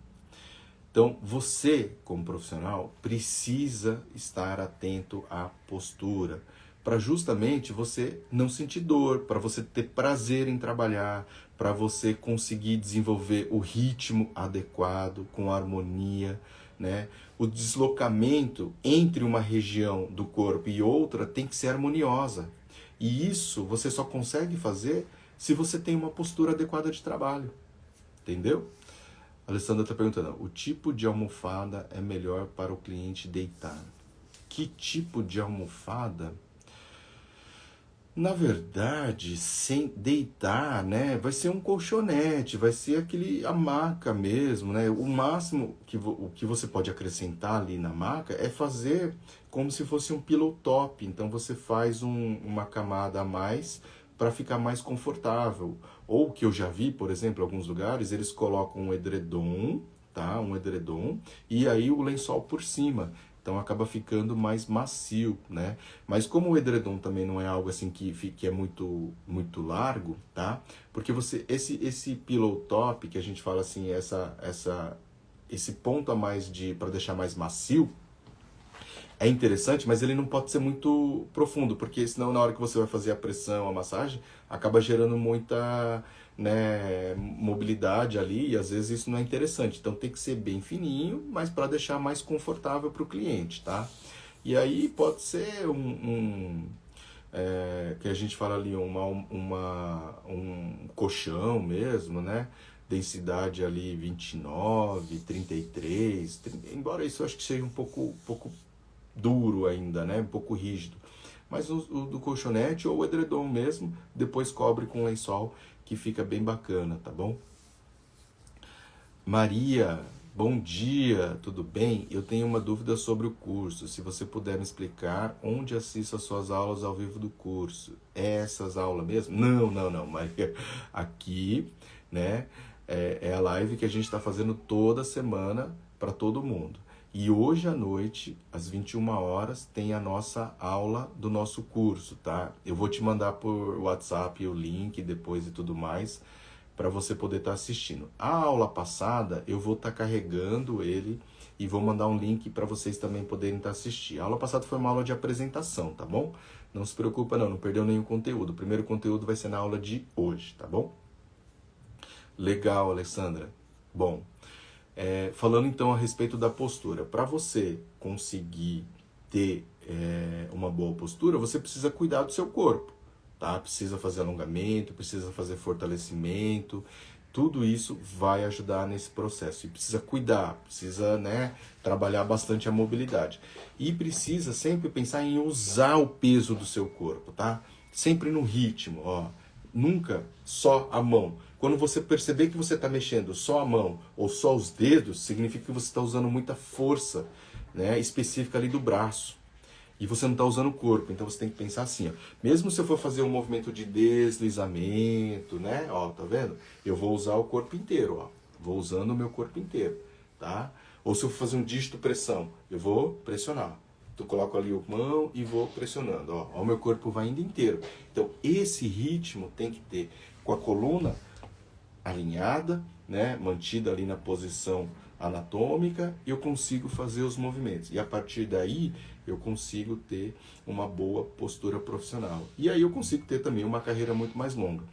Então, você, como profissional, precisa estar atento à postura, para justamente você não sentir dor, para você ter prazer em trabalhar, para você conseguir desenvolver o ritmo adequado, com harmonia, né? O deslocamento entre uma região do corpo e outra tem que ser harmoniosa. E isso você só consegue fazer se você tem uma postura adequada de trabalho. Entendeu? A Alessandra está perguntando, o tipo de almofada é melhor para o cliente deitar? Que tipo de almofada? Na verdade, sem deitar, né, vai ser um colchonete, vai ser a maca mesmo, né? O máximo o que você pode acrescentar ali na maca é fazer como se fosse um pillow top. Então você faz uma camada a mais para ficar mais confortável. Ou que eu já vi, por exemplo, em alguns lugares, eles colocam um edredom, tá? Um edredom, e aí o lençol por cima. Então acaba ficando mais macio, né? Mas como o edredom também não é algo assim que é muito largo, tá? Porque esse pillow top que a gente fala assim, esse ponto a mais para deixar mais macio, é interessante, mas ele não pode ser muito profundo, porque senão na hora que você vai fazer a pressão, a massagem, acaba gerando muita, né, mobilidade ali, e às vezes isso não é interessante. Então tem que ser bem fininho, mas para deixar mais confortável para o cliente, tá? E aí pode ser que a gente fala ali, um colchão mesmo, né? Densidade ali 29, 33, embora isso eu acho que seja um pouco duro ainda, né? Um pouco rígido. Mas o do colchonete ou o edredom mesmo, depois cobre com lençol, que fica bem bacana, tá bom? Maria, Bom dia, tudo bem? Eu tenho uma dúvida sobre o curso. Se você puder me explicar onde assisto as suas aulas ao vivo do curso. É essas aulas mesmo? Não, mas aqui, né, é a live que a gente está fazendo toda semana para todo mundo. E hoje à noite, às 21 horas, tem a nossa aula do nosso curso, tá? Eu vou te mandar por WhatsApp o link depois e tudo mais, para você poder estar assistindo. A aula passada, eu vou estar carregando ele e vou mandar um link para vocês também poderem estar assistindo. A aula passada foi uma aula de apresentação, tá bom? Não se preocupa não perdeu nenhum conteúdo. O primeiro conteúdo vai ser na aula de hoje, tá bom? Legal, Alessandra. Bom, falando então a respeito da postura. Para você conseguir ter uma boa postura, você precisa cuidar do seu corpo. Tá? Precisa fazer alongamento, precisa fazer fortalecimento, tudo isso vai ajudar nesse processo. E precisa cuidar, precisa, né, trabalhar bastante a mobilidade. E precisa sempre pensar em usar o peso do seu corpo, tá? Sempre no ritmo, ó. Nunca só a mão. Quando você perceber que você está mexendo só a mão ou só os dedos, significa que você está usando muita força, né, específica ali do braço. E você não está usando o corpo, então você tem que pensar assim, ó. Mesmo se eu for fazer um movimento de deslizamento, né? Ó, tá vendo? Eu vou usar o corpo inteiro, ó. Vou usando o meu corpo inteiro, tá? Ou se eu for fazer um dígito pressão, eu vou pressionar. Eu coloco ali a mão e vou pressionando, ó. O meu corpo vai indo inteiro. Então, esse ritmo tem que ter com a coluna alinhada, né? Mantida ali na posição anatômica, eu consigo fazer os movimentos. E a partir daí, eu consigo ter uma boa postura profissional. E aí eu consigo ter também uma carreira muito mais longa.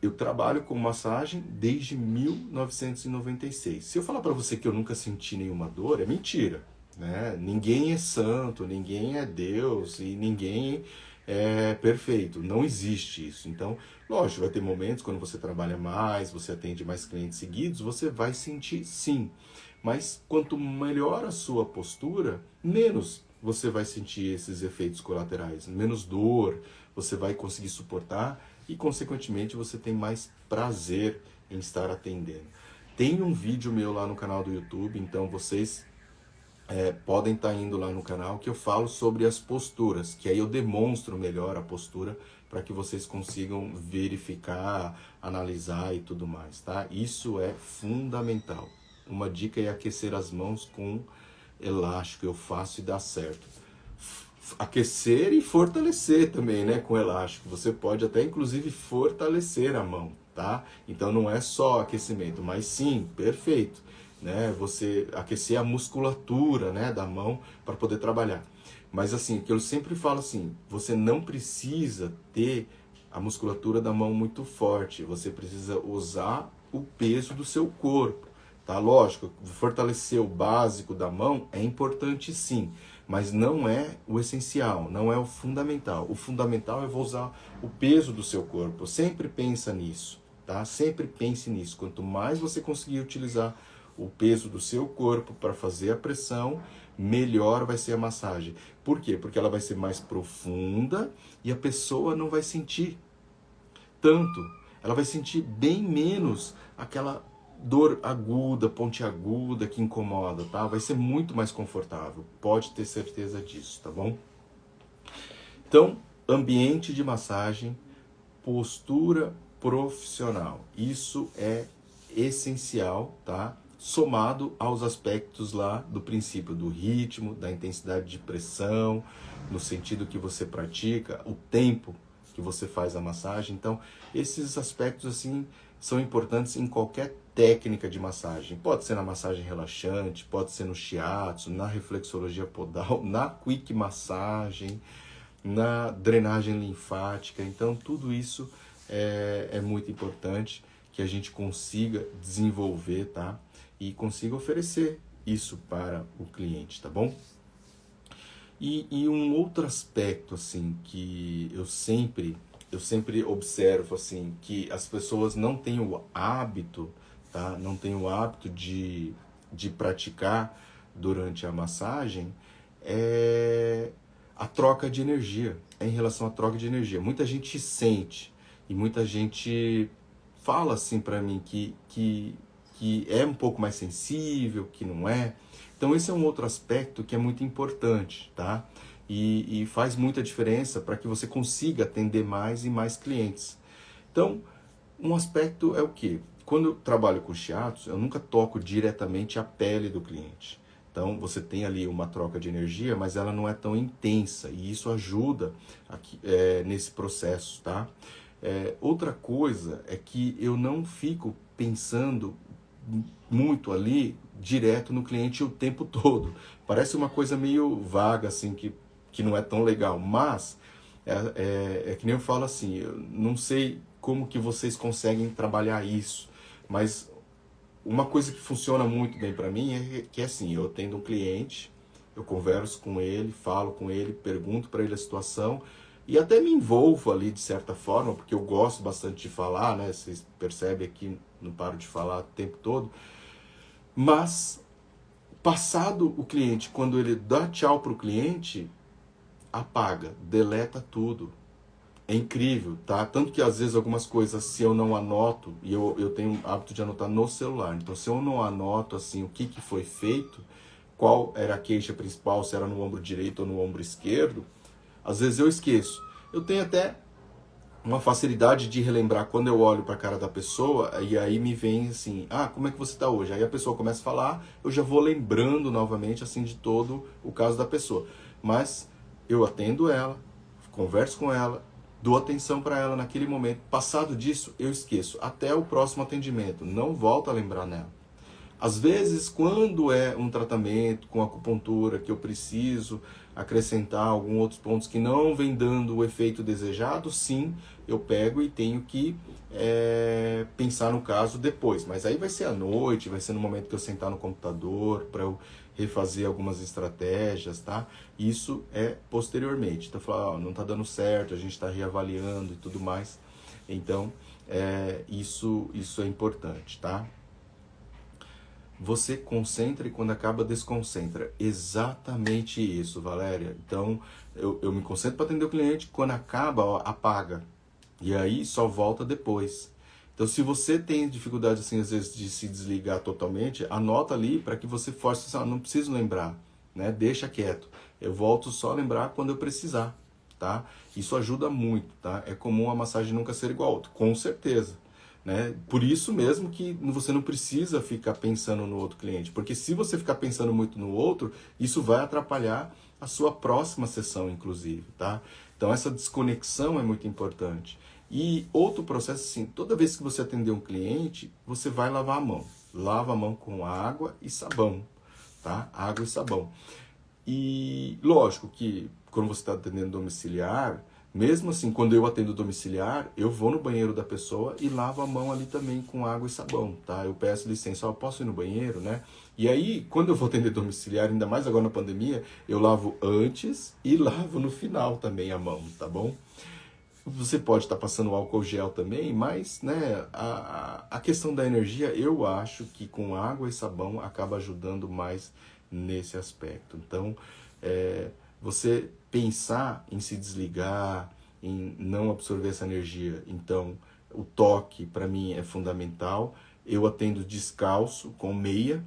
Eu trabalho com massagem desde 1996. Se eu falar para você que eu nunca senti nenhuma dor, é mentira, né? Ninguém é santo, ninguém é Deus e ninguém é perfeito. Não existe isso. Então, lógico, vai ter momentos quando você trabalha mais, você atende mais clientes seguidos, você vai sentir sim. Mas quanto melhor a sua postura, menos você vai sentir esses efeitos colaterais, menos dor, você vai conseguir suportar e, consequentemente, você tem mais prazer em estar atendendo. Tem um vídeo meu lá no canal do YouTube, então vocês podem estar indo lá no canal que eu falo sobre as posturas, que aí eu demonstro melhor a postura para que vocês consigam verificar, analisar e tudo mais, tá? Isso é fundamental. Uma dica é aquecer as mãos com elástico, eu faço e dá certo. Aquecer e fortalecer também, né, com elástico. Você pode até inclusive fortalecer a mão, tá? Então não é só aquecimento, mas sim, perfeito, né? Você aquecer a musculatura, né, da mão para poder trabalhar. Mas assim, que eu sempre falo assim, você não precisa ter a musculatura da mão muito forte, você precisa usar o peso do seu corpo. Tá? Lógico, fortalecer o básico da mão é importante sim, mas não é o essencial, não é o fundamental. O fundamental é você usar o peso do seu corpo. Sempre pensa nisso, tá? Sempre pense nisso. Quanto mais você conseguir utilizar o peso do seu corpo para fazer a pressão, melhor vai ser a massagem. Por quê? Porque ela vai ser mais profunda e a pessoa não vai sentir tanto. Ela vai sentir bem menos aquela dor aguda, pontiaguda que incomoda, tá? Vai ser muito mais confortável, pode ter certeza disso, tá bom? Então, ambiente de massagem, postura profissional, isso é essencial, tá? Somado aos aspectos lá do princípio do ritmo, da intensidade de pressão, no sentido que você pratica, o tempo que você faz a massagem. Então, esses aspectos assim são importantes em qualquer técnica de massagem. Pode ser na massagem relaxante, pode ser no shiatsu, na reflexologia podal, na quick massagem, na drenagem linfática. Então, tudo isso é muito importante que a gente consiga desenvolver, tá? E consiga oferecer isso para o cliente, tá bom? E um outro aspecto, assim, que eu sempre observo, assim, que as pessoas não têm o hábito, tá? Não têm o hábito de praticar durante a massagem, é a troca de energia, é em relação à troca de energia. Muita gente sente e muita gente fala assim para mim que que é um pouco mais sensível, que não é. Então esse é um outro aspecto que é muito importante, tá? E faz muita diferença para que você consiga atender mais e mais clientes. Então, um aspecto é o quê? Quando eu trabalho com shiatsu, eu nunca toco diretamente a pele do cliente. Então, você tem ali uma troca de energia, mas ela não é tão intensa, e isso ajuda aqui, nesse processo, tá? Outra coisa é que eu não fico pensando muito ali, direto no cliente o tempo todo. Parece uma coisa meio vaga, assim, que não é tão legal, mas é que nem eu falo assim, eu não sei como que vocês conseguem trabalhar isso, mas uma coisa que funciona muito bem para mim é que assim, eu atendo um cliente, eu converso com ele, falo com ele, pergunto para ele a situação e até me envolvo ali de certa forma, porque eu gosto bastante de falar, né? Vocês percebem aqui, não paro de falar o tempo todo, mas passado o cliente, quando ele dá tchau pro cliente, apaga, deleta tudo. É incrível, tá? Tanto que às vezes algumas coisas, se eu não anoto, e eu tenho o hábito de anotar no celular, então se eu não anoto assim o que foi feito, qual era a queixa principal, se era no ombro direito ou no ombro esquerdo, às vezes eu esqueço. Eu tenho até uma facilidade de relembrar quando eu olho para a cara da pessoa e aí me vem assim, ah, como é que você está hoje? Aí a pessoa começa a falar, eu já vou lembrando novamente assim de todo o caso da pessoa. Mas eu atendo ela, converso com ela, dou atenção para ela naquele momento. Passado disso, eu esqueço. Até o próximo atendimento, não volto a lembrar nela. Às vezes, quando é um tratamento com acupuntura que eu preciso acrescentar alguns outros pontos que não vem dando o efeito desejado, sim, eu pego e tenho que pensar no caso depois. Mas aí vai ser à noite, vai ser no momento que eu sentar no computador para eu refazer algumas estratégias, tá? Isso é posteriormente. Então, falar, não está dando certo, a gente está reavaliando e tudo mais. Então, isso é importante, tá? Você concentra e quando acaba desconcentra. Exatamente isso, Valéria. Então, eu me concentro para atender o cliente, quando acaba, ó, apaga. E aí só volta depois. Então, se você tem dificuldade, assim, às vezes, de se desligar totalmente, anota ali para que você force, não preciso lembrar, né? Deixa quieto. Eu volto só a lembrar quando eu precisar, tá? Isso ajuda muito, tá? É comum a massagem nunca ser igual a outra, com certeza. Né? Por isso mesmo que você não precisa ficar pensando no outro cliente, porque se você ficar pensando muito no outro, isso vai atrapalhar a sua próxima sessão, inclusive, tá? Então essa desconexão é muito importante. E outro processo, assim, toda vez que você atender um cliente, você vai lavar a mão. Lava a mão com água e sabão, tá? Água e sabão. E lógico que quando você está atendendo domiciliar, mesmo assim, quando eu atendo domiciliar, eu vou no banheiro da pessoa e lavo a mão ali também com água e sabão, tá? Eu peço licença, ó, posso ir no banheiro, né? E aí, quando eu vou atender domiciliar, ainda mais agora na pandemia, eu lavo antes e lavo no final também a mão, tá bom? Você pode estar passando álcool gel também, mas né, a questão da energia, eu acho que com água e sabão acaba ajudando mais nesse aspecto. Então, você pensar em se desligar, em não absorver essa energia. Então, o toque, para mim, é fundamental. Eu atendo descalço, com meia,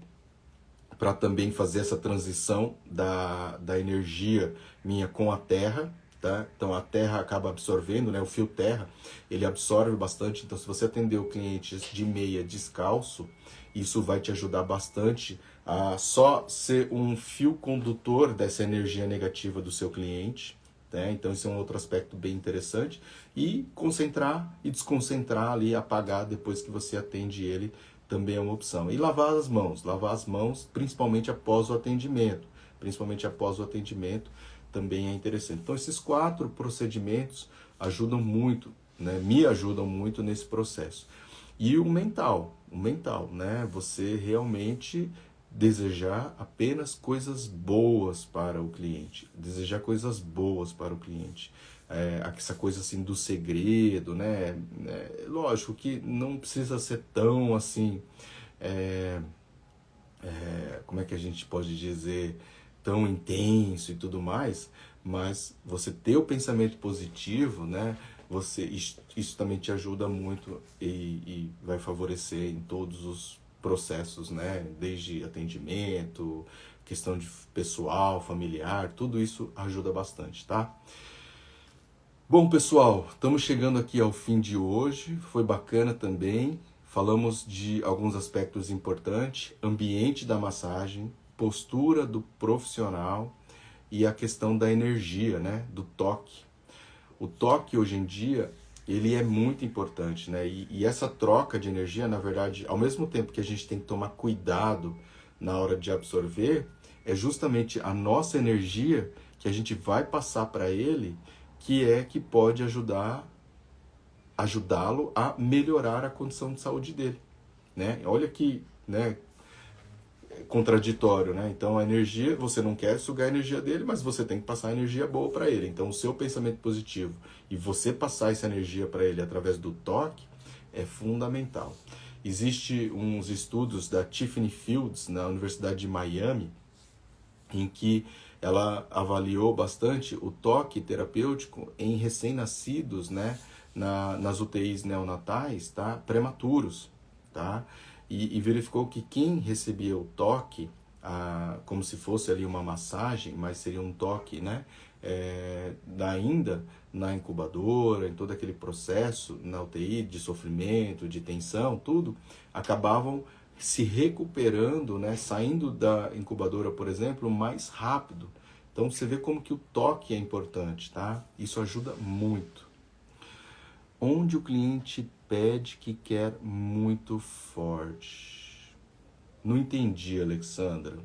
para também fazer essa transição da energia minha com a terra. Tá? Então a terra acaba absorvendo, né? O fio terra, ele absorve bastante. Então se você atender o cliente de meia descalço, isso vai te ajudar bastante a só ser um fio condutor dessa energia negativa do seu cliente. Né? Então esse é um outro aspecto bem interessante. E concentrar e desconcentrar ali, apagar depois que você atende ele, também é uma opção. E lavar as mãos principalmente após o atendimento. Principalmente após o atendimento, também é interessante. Então, esses 4 procedimentos ajudam muito, né? Me ajudam muito nesse processo. E o mental, né? Você realmente desejar apenas coisas boas para o cliente, desejar coisas boas para o cliente. Essa coisa assim do segredo, né? Lógico que não precisa ser tão assim, como é que a gente pode dizer, tão intenso e tudo mais, mas você ter o pensamento positivo, né? Isso também te ajuda muito e vai favorecer em todos processos, né? Desde atendimento, questão de pessoal, familiar, tudo isso ajuda bastante, tá? Bom, pessoal, estamos chegando aqui ao fim de hoje, foi bacana também, falamos de alguns aspectos importantes, ambiente da massagem, postura do profissional e a questão da energia, né, do toque. O toque hoje em dia, ele é muito importante, né, e essa troca de energia, na verdade, ao mesmo tempo que a gente tem que tomar cuidado na hora de absorver, é justamente a nossa energia que a gente vai passar para ele, que pode ajudá-lo a melhorar a condição de saúde dele, né? Olha que, né, contraditório, né? Então a energia, você não quer sugar a energia dele, mas você tem que passar a energia boa para ele. Então o seu pensamento positivo e você passar essa energia para ele através do toque é fundamental. Existe uns estudos da Tiffany Fields na Universidade de Miami em que ela avaliou bastante o toque terapêutico em recém-nascidos, né, nas UTIs neonatais, tá, prematuros, tá, e verificou que quem recebia o toque, como se fosse ali uma massagem, mas seria um toque, né, ainda na incubadora, em todo aquele processo, na UTI de sofrimento, de tensão, tudo, acabavam se recuperando, né, saindo da incubadora, por exemplo, mais rápido. Então você vê como que o toque é importante, tá? Isso ajuda muito. Onde o cliente pede que quer muito forte. Não entendi, Alexandra.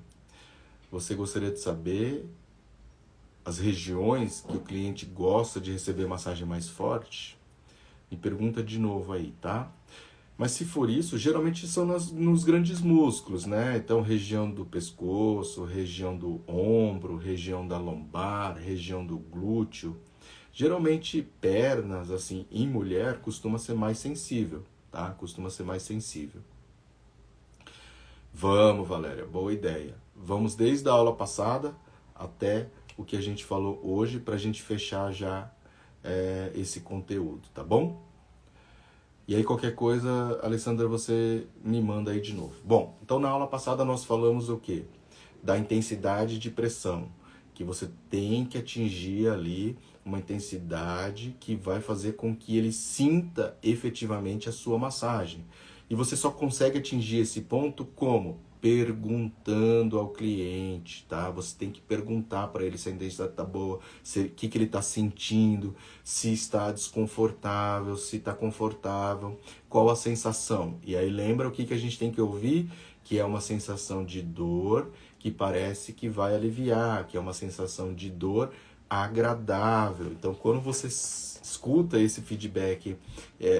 Você gostaria de saber as regiões que o cliente gosta de receber massagem mais forte? Me pergunta de novo aí, tá? Mas se for isso, geralmente são nos grandes músculos, né? Então, região do pescoço, região do ombro, região da lombar, região do glúteo. Geralmente, pernas, assim, em mulher, costuma ser mais sensível, tá? Costuma ser mais sensível. Vamos, Valéria, boa ideia. Vamos desde a aula passada até o que a gente falou hoje, para a gente fechar já esse conteúdo, tá bom? E aí qualquer coisa, Alessandra, você me manda aí de novo. Bom, então na aula passada nós falamos o quê? Da intensidade de pressão, que você tem que atingir ali uma intensidade que vai fazer com que ele sinta efetivamente a sua massagem. E você só consegue atingir esse ponto como? Perguntando ao cliente, tá? Você tem que perguntar para ele se a intensidade está boa, o que ele está sentindo, se está desconfortável, se está confortável, qual a sensação. E aí lembra o que a gente tem que ouvir? Que é uma sensação de dor que parece que vai aliviar, que é uma sensação de dor agradável. Então, quando você escuta esse feedback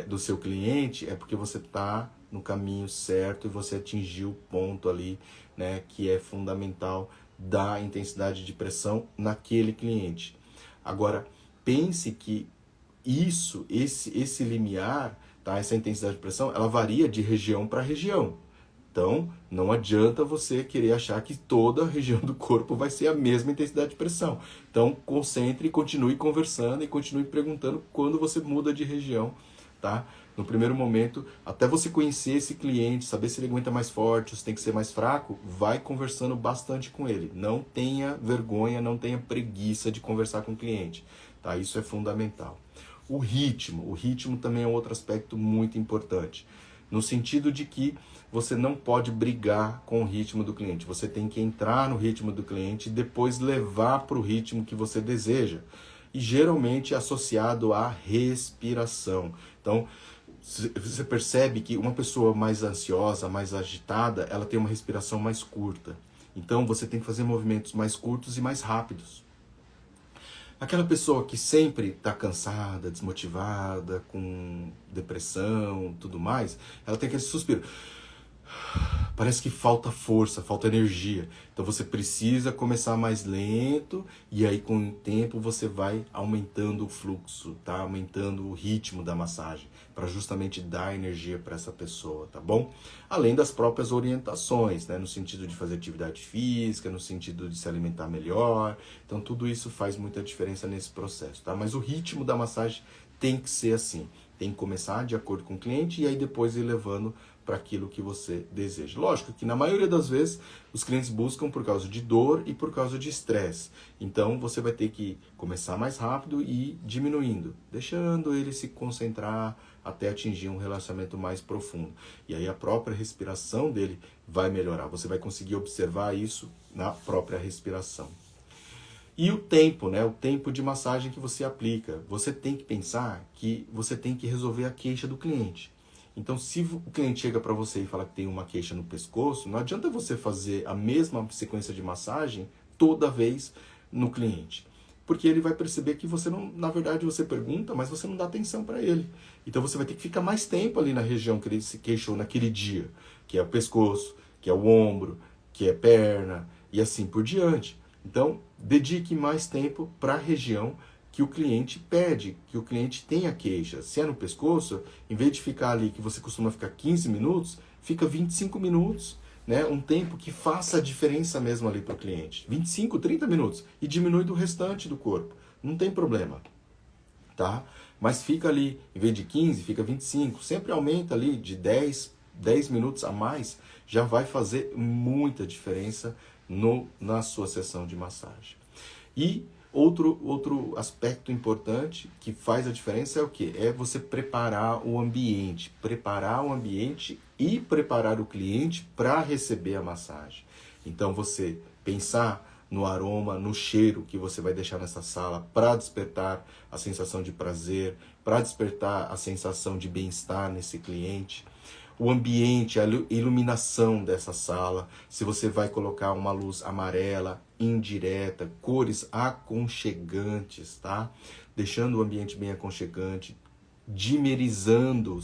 do seu cliente, é porque você está no caminho certo e você atingiu o ponto ali, né, que é fundamental da intensidade de pressão naquele cliente. Agora, pense que esse limiar, tá, essa intensidade de pressão, ela varia de região para região. Então, não adianta você querer achar que toda a região do corpo vai ser a mesma intensidade de pressão. Então, concentre e continue conversando e continue perguntando quando você muda de região, tá? No primeiro momento, até você conhecer esse cliente, saber se ele aguenta mais forte, se tem que ser mais fraco, vai conversando bastante com ele. Não tenha vergonha, não tenha preguiça de conversar com o cliente, tá? Isso é fundamental. O ritmo também é outro aspecto muito importante, no sentido de que você não pode brigar com o ritmo do cliente. Você tem que entrar no ritmo do cliente e depois levar para o ritmo que você deseja. E geralmente é associado à respiração. Então, você percebe que uma pessoa mais ansiosa, mais agitada, ela tem uma respiração mais curta. Então, você tem que fazer movimentos mais curtos e mais rápidos. Aquela pessoa que sempre está cansada, desmotivada, com depressão, tudo mais, ela tem aquele suspiro. Parece que falta força, falta energia. Então você precisa começar mais lento e aí com o tempo você vai aumentando o fluxo, tá? Aumentando o ritmo da massagem para justamente dar energia para essa pessoa, tá bom? Além das próprias orientações, né? No sentido de fazer atividade física, no sentido de se alimentar melhor. Então tudo isso faz muita diferença nesse processo, tá? Mas o ritmo da massagem tem que ser assim. Tem que começar de acordo com o cliente e aí depois ir levando para aquilo que você deseja. Lógico que na maioria das vezes os clientes buscam por causa de dor e por causa de estresse. Então você vai ter que começar mais rápido e ir diminuindo, deixando ele se concentrar até atingir um relacionamento mais profundo. E aí a própria respiração dele vai melhorar. Você vai conseguir observar isso na própria respiração. E o tempo, né? O tempo de massagem que você aplica. Você tem que pensar que você tem que resolver a queixa do cliente. Então, se o cliente chega para você e fala que tem uma queixa no pescoço, não adianta você fazer a mesma sequência de massagem toda vez no cliente. Porque ele vai perceber que você não, na verdade, você pergunta, mas você não dá atenção para ele. Então você vai ter que ficar mais tempo ali na região que ele se queixou naquele dia, que é o pescoço, que é o ombro, que é perna e assim por diante. Então, dedique mais tempo para a região que o cliente pede, que o cliente tenha queixa. Se é no pescoço, em vez de ficar ali, que você costuma ficar 15 minutos, fica 25 minutos, né? Um tempo que faça a diferença mesmo ali para o cliente. 25, 30 minutos. E diminui do restante do corpo. Não tem problema, tá? Mas fica ali, em vez de 15, fica 25. Sempre aumenta ali de 10 minutos a mais, já vai fazer muita diferença na sua sessão de massagem. E outro aspecto importante que faz a diferença é o quê? É você preparar o ambiente. Preparar o ambiente e preparar o cliente para receber a massagem. Então você pensar no aroma, no cheiro que você vai deixar nessa sala para despertar a sensação de prazer, para despertar a sensação de bem-estar nesse cliente. O ambiente, a iluminação dessa sala, se você vai colocar uma luz amarela, indireta, cores aconchegantes, tá? Deixando o ambiente bem aconchegante, dimerizando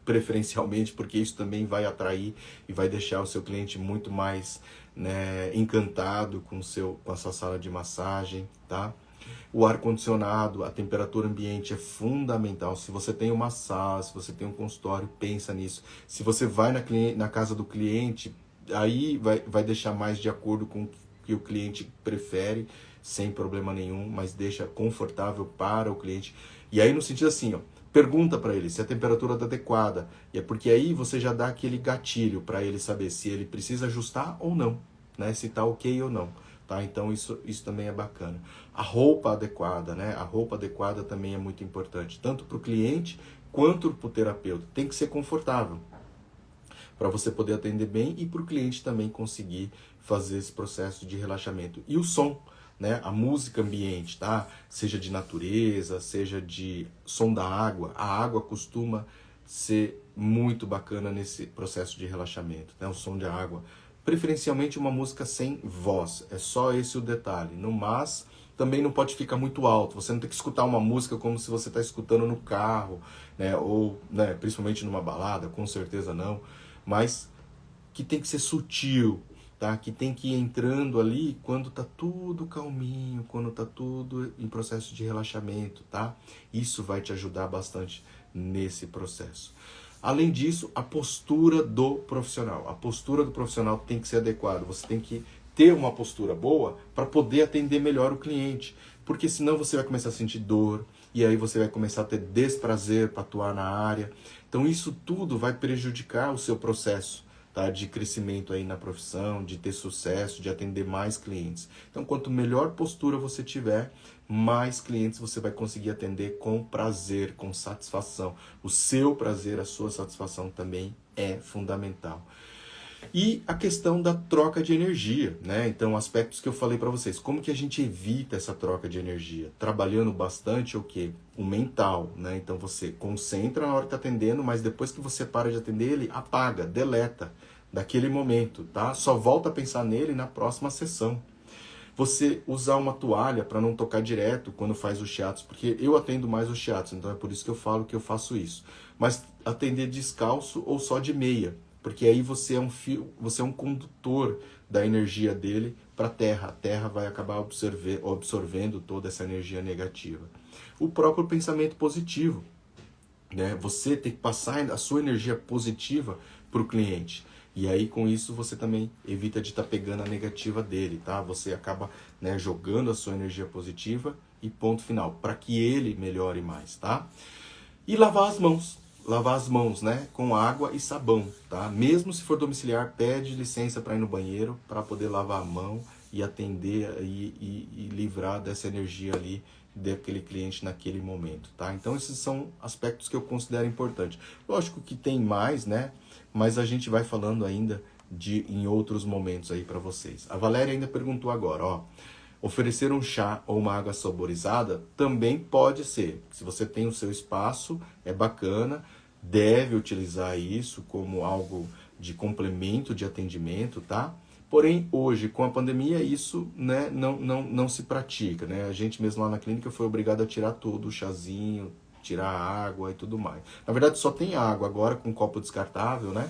preferencialmente, porque isso também vai atrair e vai deixar o seu cliente muito mais, né, encantado com a sua sala de massagem, tá? O ar-condicionado, a temperatura ambiente é fundamental. Se você tem uma sala, se você tem um consultório, pensa nisso. Se você vai na casa do cliente, aí vai deixar mais de acordo com o que o cliente prefere, sem problema nenhum, mas deixa confortável para o cliente. E aí no sentido assim, ó, pergunta para ele se a temperatura está adequada. E é porque aí você já dá aquele gatilho para ele saber se ele precisa ajustar ou não, né? Se está ok ou não. Tá? Então isso também é bacana. A roupa adequada, né? A roupa adequada também é muito importante, tanto para o cliente quanto para o terapeuta. Tem que ser confortável para você poder atender bem e para o cliente também conseguir fazer esse processo de relaxamento. E o som, né? A música ambiente, tá? Seja de natureza, seja de som da água. A água costuma ser muito bacana nesse processo de relaxamento, né? O som da água. Preferencialmente uma música sem voz, é só esse o detalhe. No mas, também não pode ficar muito alto, você não tem que escutar uma música como se você está escutando no carro, né? Ou, né, principalmente numa balada, com certeza não, mas que tem que ser sutil, tá? Que tem que ir entrando ali quando tá tudo calminho, quando tá tudo em processo de relaxamento, tá? Isso vai te ajudar bastante nesse processo. Além disso, a postura do profissional. A postura do profissional tem que ser adequada. Você tem que ter uma postura boa para poder atender melhor o cliente. Porque senão você vai começar a sentir dor, e aí você vai começar a ter desprazer para atuar na área. Então isso tudo vai prejudicar o seu processo, tá, de crescimento aí na profissão, de ter sucesso, de atender mais clientes. Então quanto melhor postura você tiver, mais clientes você vai conseguir atender com prazer, com satisfação. O seu prazer, a sua satisfação também é fundamental. E a questão da troca de energia, né? Então, aspectos que eu falei para vocês. Como que a gente evita essa troca de energia? Trabalhando bastante o quê? O mental, né? Então, você concentra na hora que está atendendo, mas depois que você para de atender ele, apaga, deleta daquele momento, tá? Só volta a pensar nele na próxima sessão. Você usar uma toalha para não tocar direto quando faz os shiatsu, porque eu atendo mais os shiatsu, então é por isso que eu falo que eu faço isso. Mas atender descalço ou só de meia, porque aí você é um condutor da energia dele para a Terra. A Terra vai acabar absorvendo toda essa energia negativa. O próprio pensamento positivo, né? Você tem que passar a sua energia positiva para o cliente. E aí, com isso, você também evita de estar pegando a negativa dele, tá? Você acaba, né, jogando a sua energia positiva e ponto final, para que ele melhore mais, tá? E lavar as mãos. Lavar as mãos, né? Com água e sabão, tá? Mesmo se for domiciliar, pede licença para ir no banheiro para poder lavar a mão e atender e livrar dessa energia ali daquele cliente naquele momento, tá? Então esses são aspectos que eu considero importantes. Lógico que tem mais, né? Mas a gente vai falando ainda em outros momentos aí para vocês. A Valéria ainda perguntou agora, ó. Oferecer um chá ou uma água saborizada também pode ser. Se você tem o seu espaço, é bacana, deve utilizar isso como algo de complemento de atendimento, tá? Porém, hoje, com a pandemia, isso, né, não se pratica, né? A gente mesmo lá na clínica foi obrigado a tirar tudo, o chazinho, tirar a água e tudo mais. Na verdade, só tem água agora com copo descartável, né?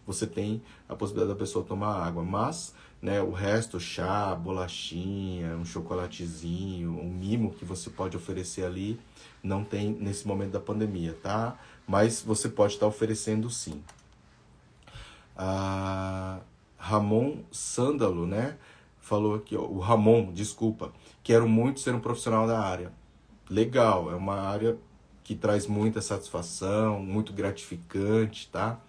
Você tem a possibilidade da pessoa tomar água, mas, né, o resto, chá, bolachinha, um chocolatezinho, um mimo que você pode oferecer ali, não tem nesse momento da pandemia, tá? Mas você pode estar oferecendo sim. Ramon Sândalo, né? Falou aqui, ó, o Ramon, desculpa, quero muito ser um profissional da área. Legal, é uma área que traz muita satisfação, muito gratificante, tá?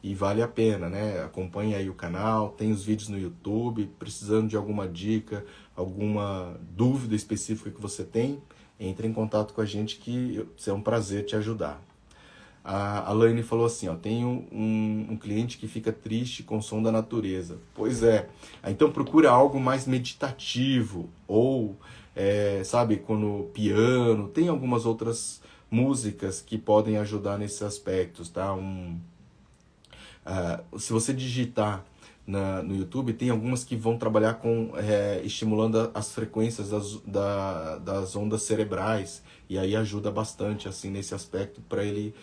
E vale a pena, né? Acompanhe aí o canal, tem os vídeos no YouTube, precisando de alguma dica, alguma dúvida específica que você tem, entre em contato com a gente que é um prazer te ajudar. A Laine falou assim, ó, tenho um cliente que fica triste com o som da natureza. Pois é, então procura algo mais meditativo, ou, sabe, quando piano, tem algumas outras músicas que podem ajudar nesses aspectos, tá? Se você digitar no YouTube, tem algumas que vão trabalhar com estimulando as frequências das ondas cerebrais, e aí ajuda bastante assim nesse aspecto para ele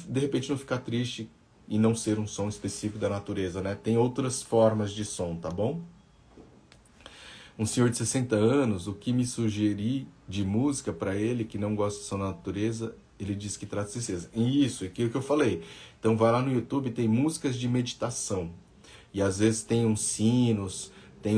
de repente não ficar triste e não ser um som específico da natureza, né? Tem outras formas de som, tá bom? Um senhor de 60 anos, o que me sugeri de música para ele que não gosta de som da natureza, ele disse que traz tristeza. Isso, aquilo que eu falei. Então vai lá no YouTube, tem músicas de meditação. E às vezes tem uns sinos, tem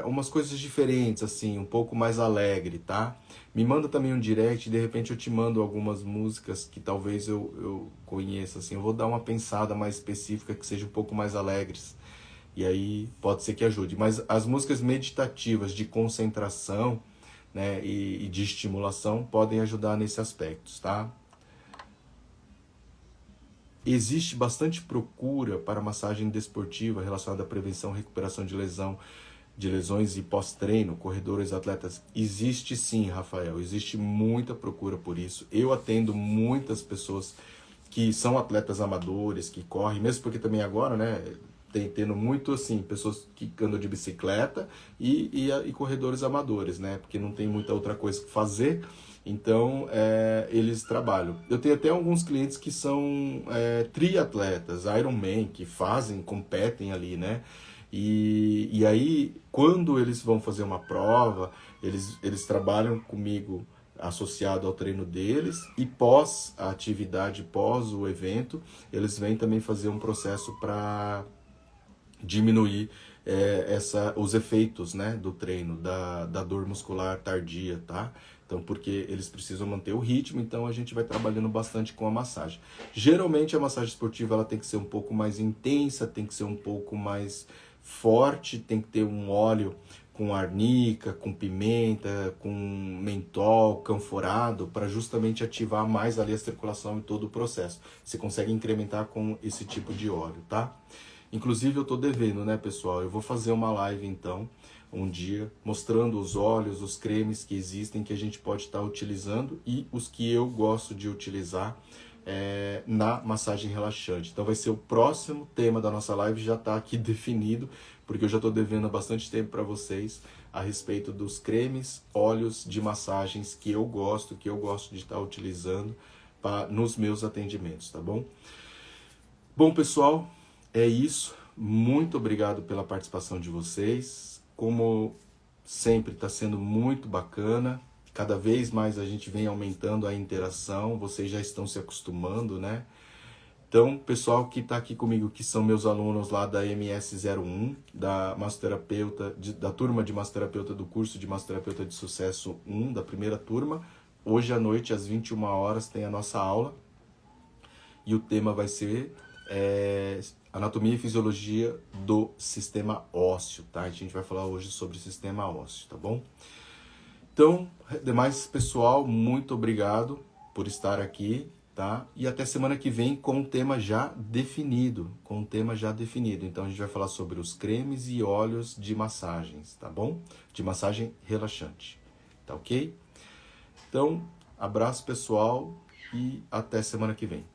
umas coisas diferentes, assim, um pouco mais alegre, tá? Me manda também um direct, de repente eu te mando algumas músicas que talvez eu conheça, assim. Eu vou dar uma pensada mais específica que seja um pouco mais alegres. E aí pode ser que ajude. Mas as músicas meditativas de concentração, né, e de estimulação podem ajudar nesses aspectos, tá? Existe bastante procura para massagem desportiva relacionada à prevenção e recuperação de lesões e pós-treino, corredores, atletas. Existe sim, Rafael, existe muita procura por isso. Eu atendo muitas pessoas que são atletas amadores, que correm, mesmo porque também agora, né, tendo muito assim, pessoas que andam de bicicleta e corredores amadores, né, porque não tem muita outra coisa que fazer. Então, eles trabalham. Eu tenho até alguns clientes que são triatletas, Ironman, que competem ali, né? E aí, quando eles vão fazer uma prova, eles trabalham comigo associado ao treino deles, e pós a atividade, pós o evento, eles vêm também fazer um processo para diminuir os efeitos, né, do treino, da dor muscular tardia, tá? Então, porque eles precisam manter o ritmo, então a gente vai trabalhando bastante com a massagem. Geralmente a massagem esportiva ela tem que ser um pouco mais intensa, tem que ser um pouco mais forte, tem que ter um óleo com arnica, com pimenta, com mentol, canforado, para justamente ativar mais ali a circulação e todo o processo. Você consegue incrementar com esse tipo de óleo, tá? Inclusive eu tô devendo, né, pessoal? Eu vou fazer uma live então, um dia, mostrando os óleos, os cremes que existem, que a gente pode estar utilizando e os que eu gosto de utilizar na massagem relaxante. Então vai ser o próximo tema da nossa live, já está aqui definido, porque eu já estou devendo há bastante tempo para vocês a respeito dos cremes, óleos de massagens que eu gosto de estar utilizando nos meus atendimentos, tá bom? Bom, pessoal, é isso. Muito obrigado pela participação de vocês. Como sempre, está sendo muito bacana. Cada vez mais a gente vem aumentando a interação. Vocês já estão se acostumando, né? Então, pessoal que está aqui comigo, que são meus alunos lá da MS01, da massoterapeuta, da turma de massoterapeuta do curso de massoterapeuta de sucesso 1, da primeira turma, hoje à noite, às 21 horas, tem a nossa aula. E o tema vai ser anatomia e fisiologia do sistema ósseo, tá? A gente vai falar hoje sobre o sistema ósseo, tá bom? Então, demais pessoal, muito obrigado por estar aqui, tá? E até semana que vem com um tema já definido, Então a gente vai falar sobre os cremes e óleos de massagens, tá bom? De massagem relaxante, tá ok? Então, abraço pessoal e até semana que vem.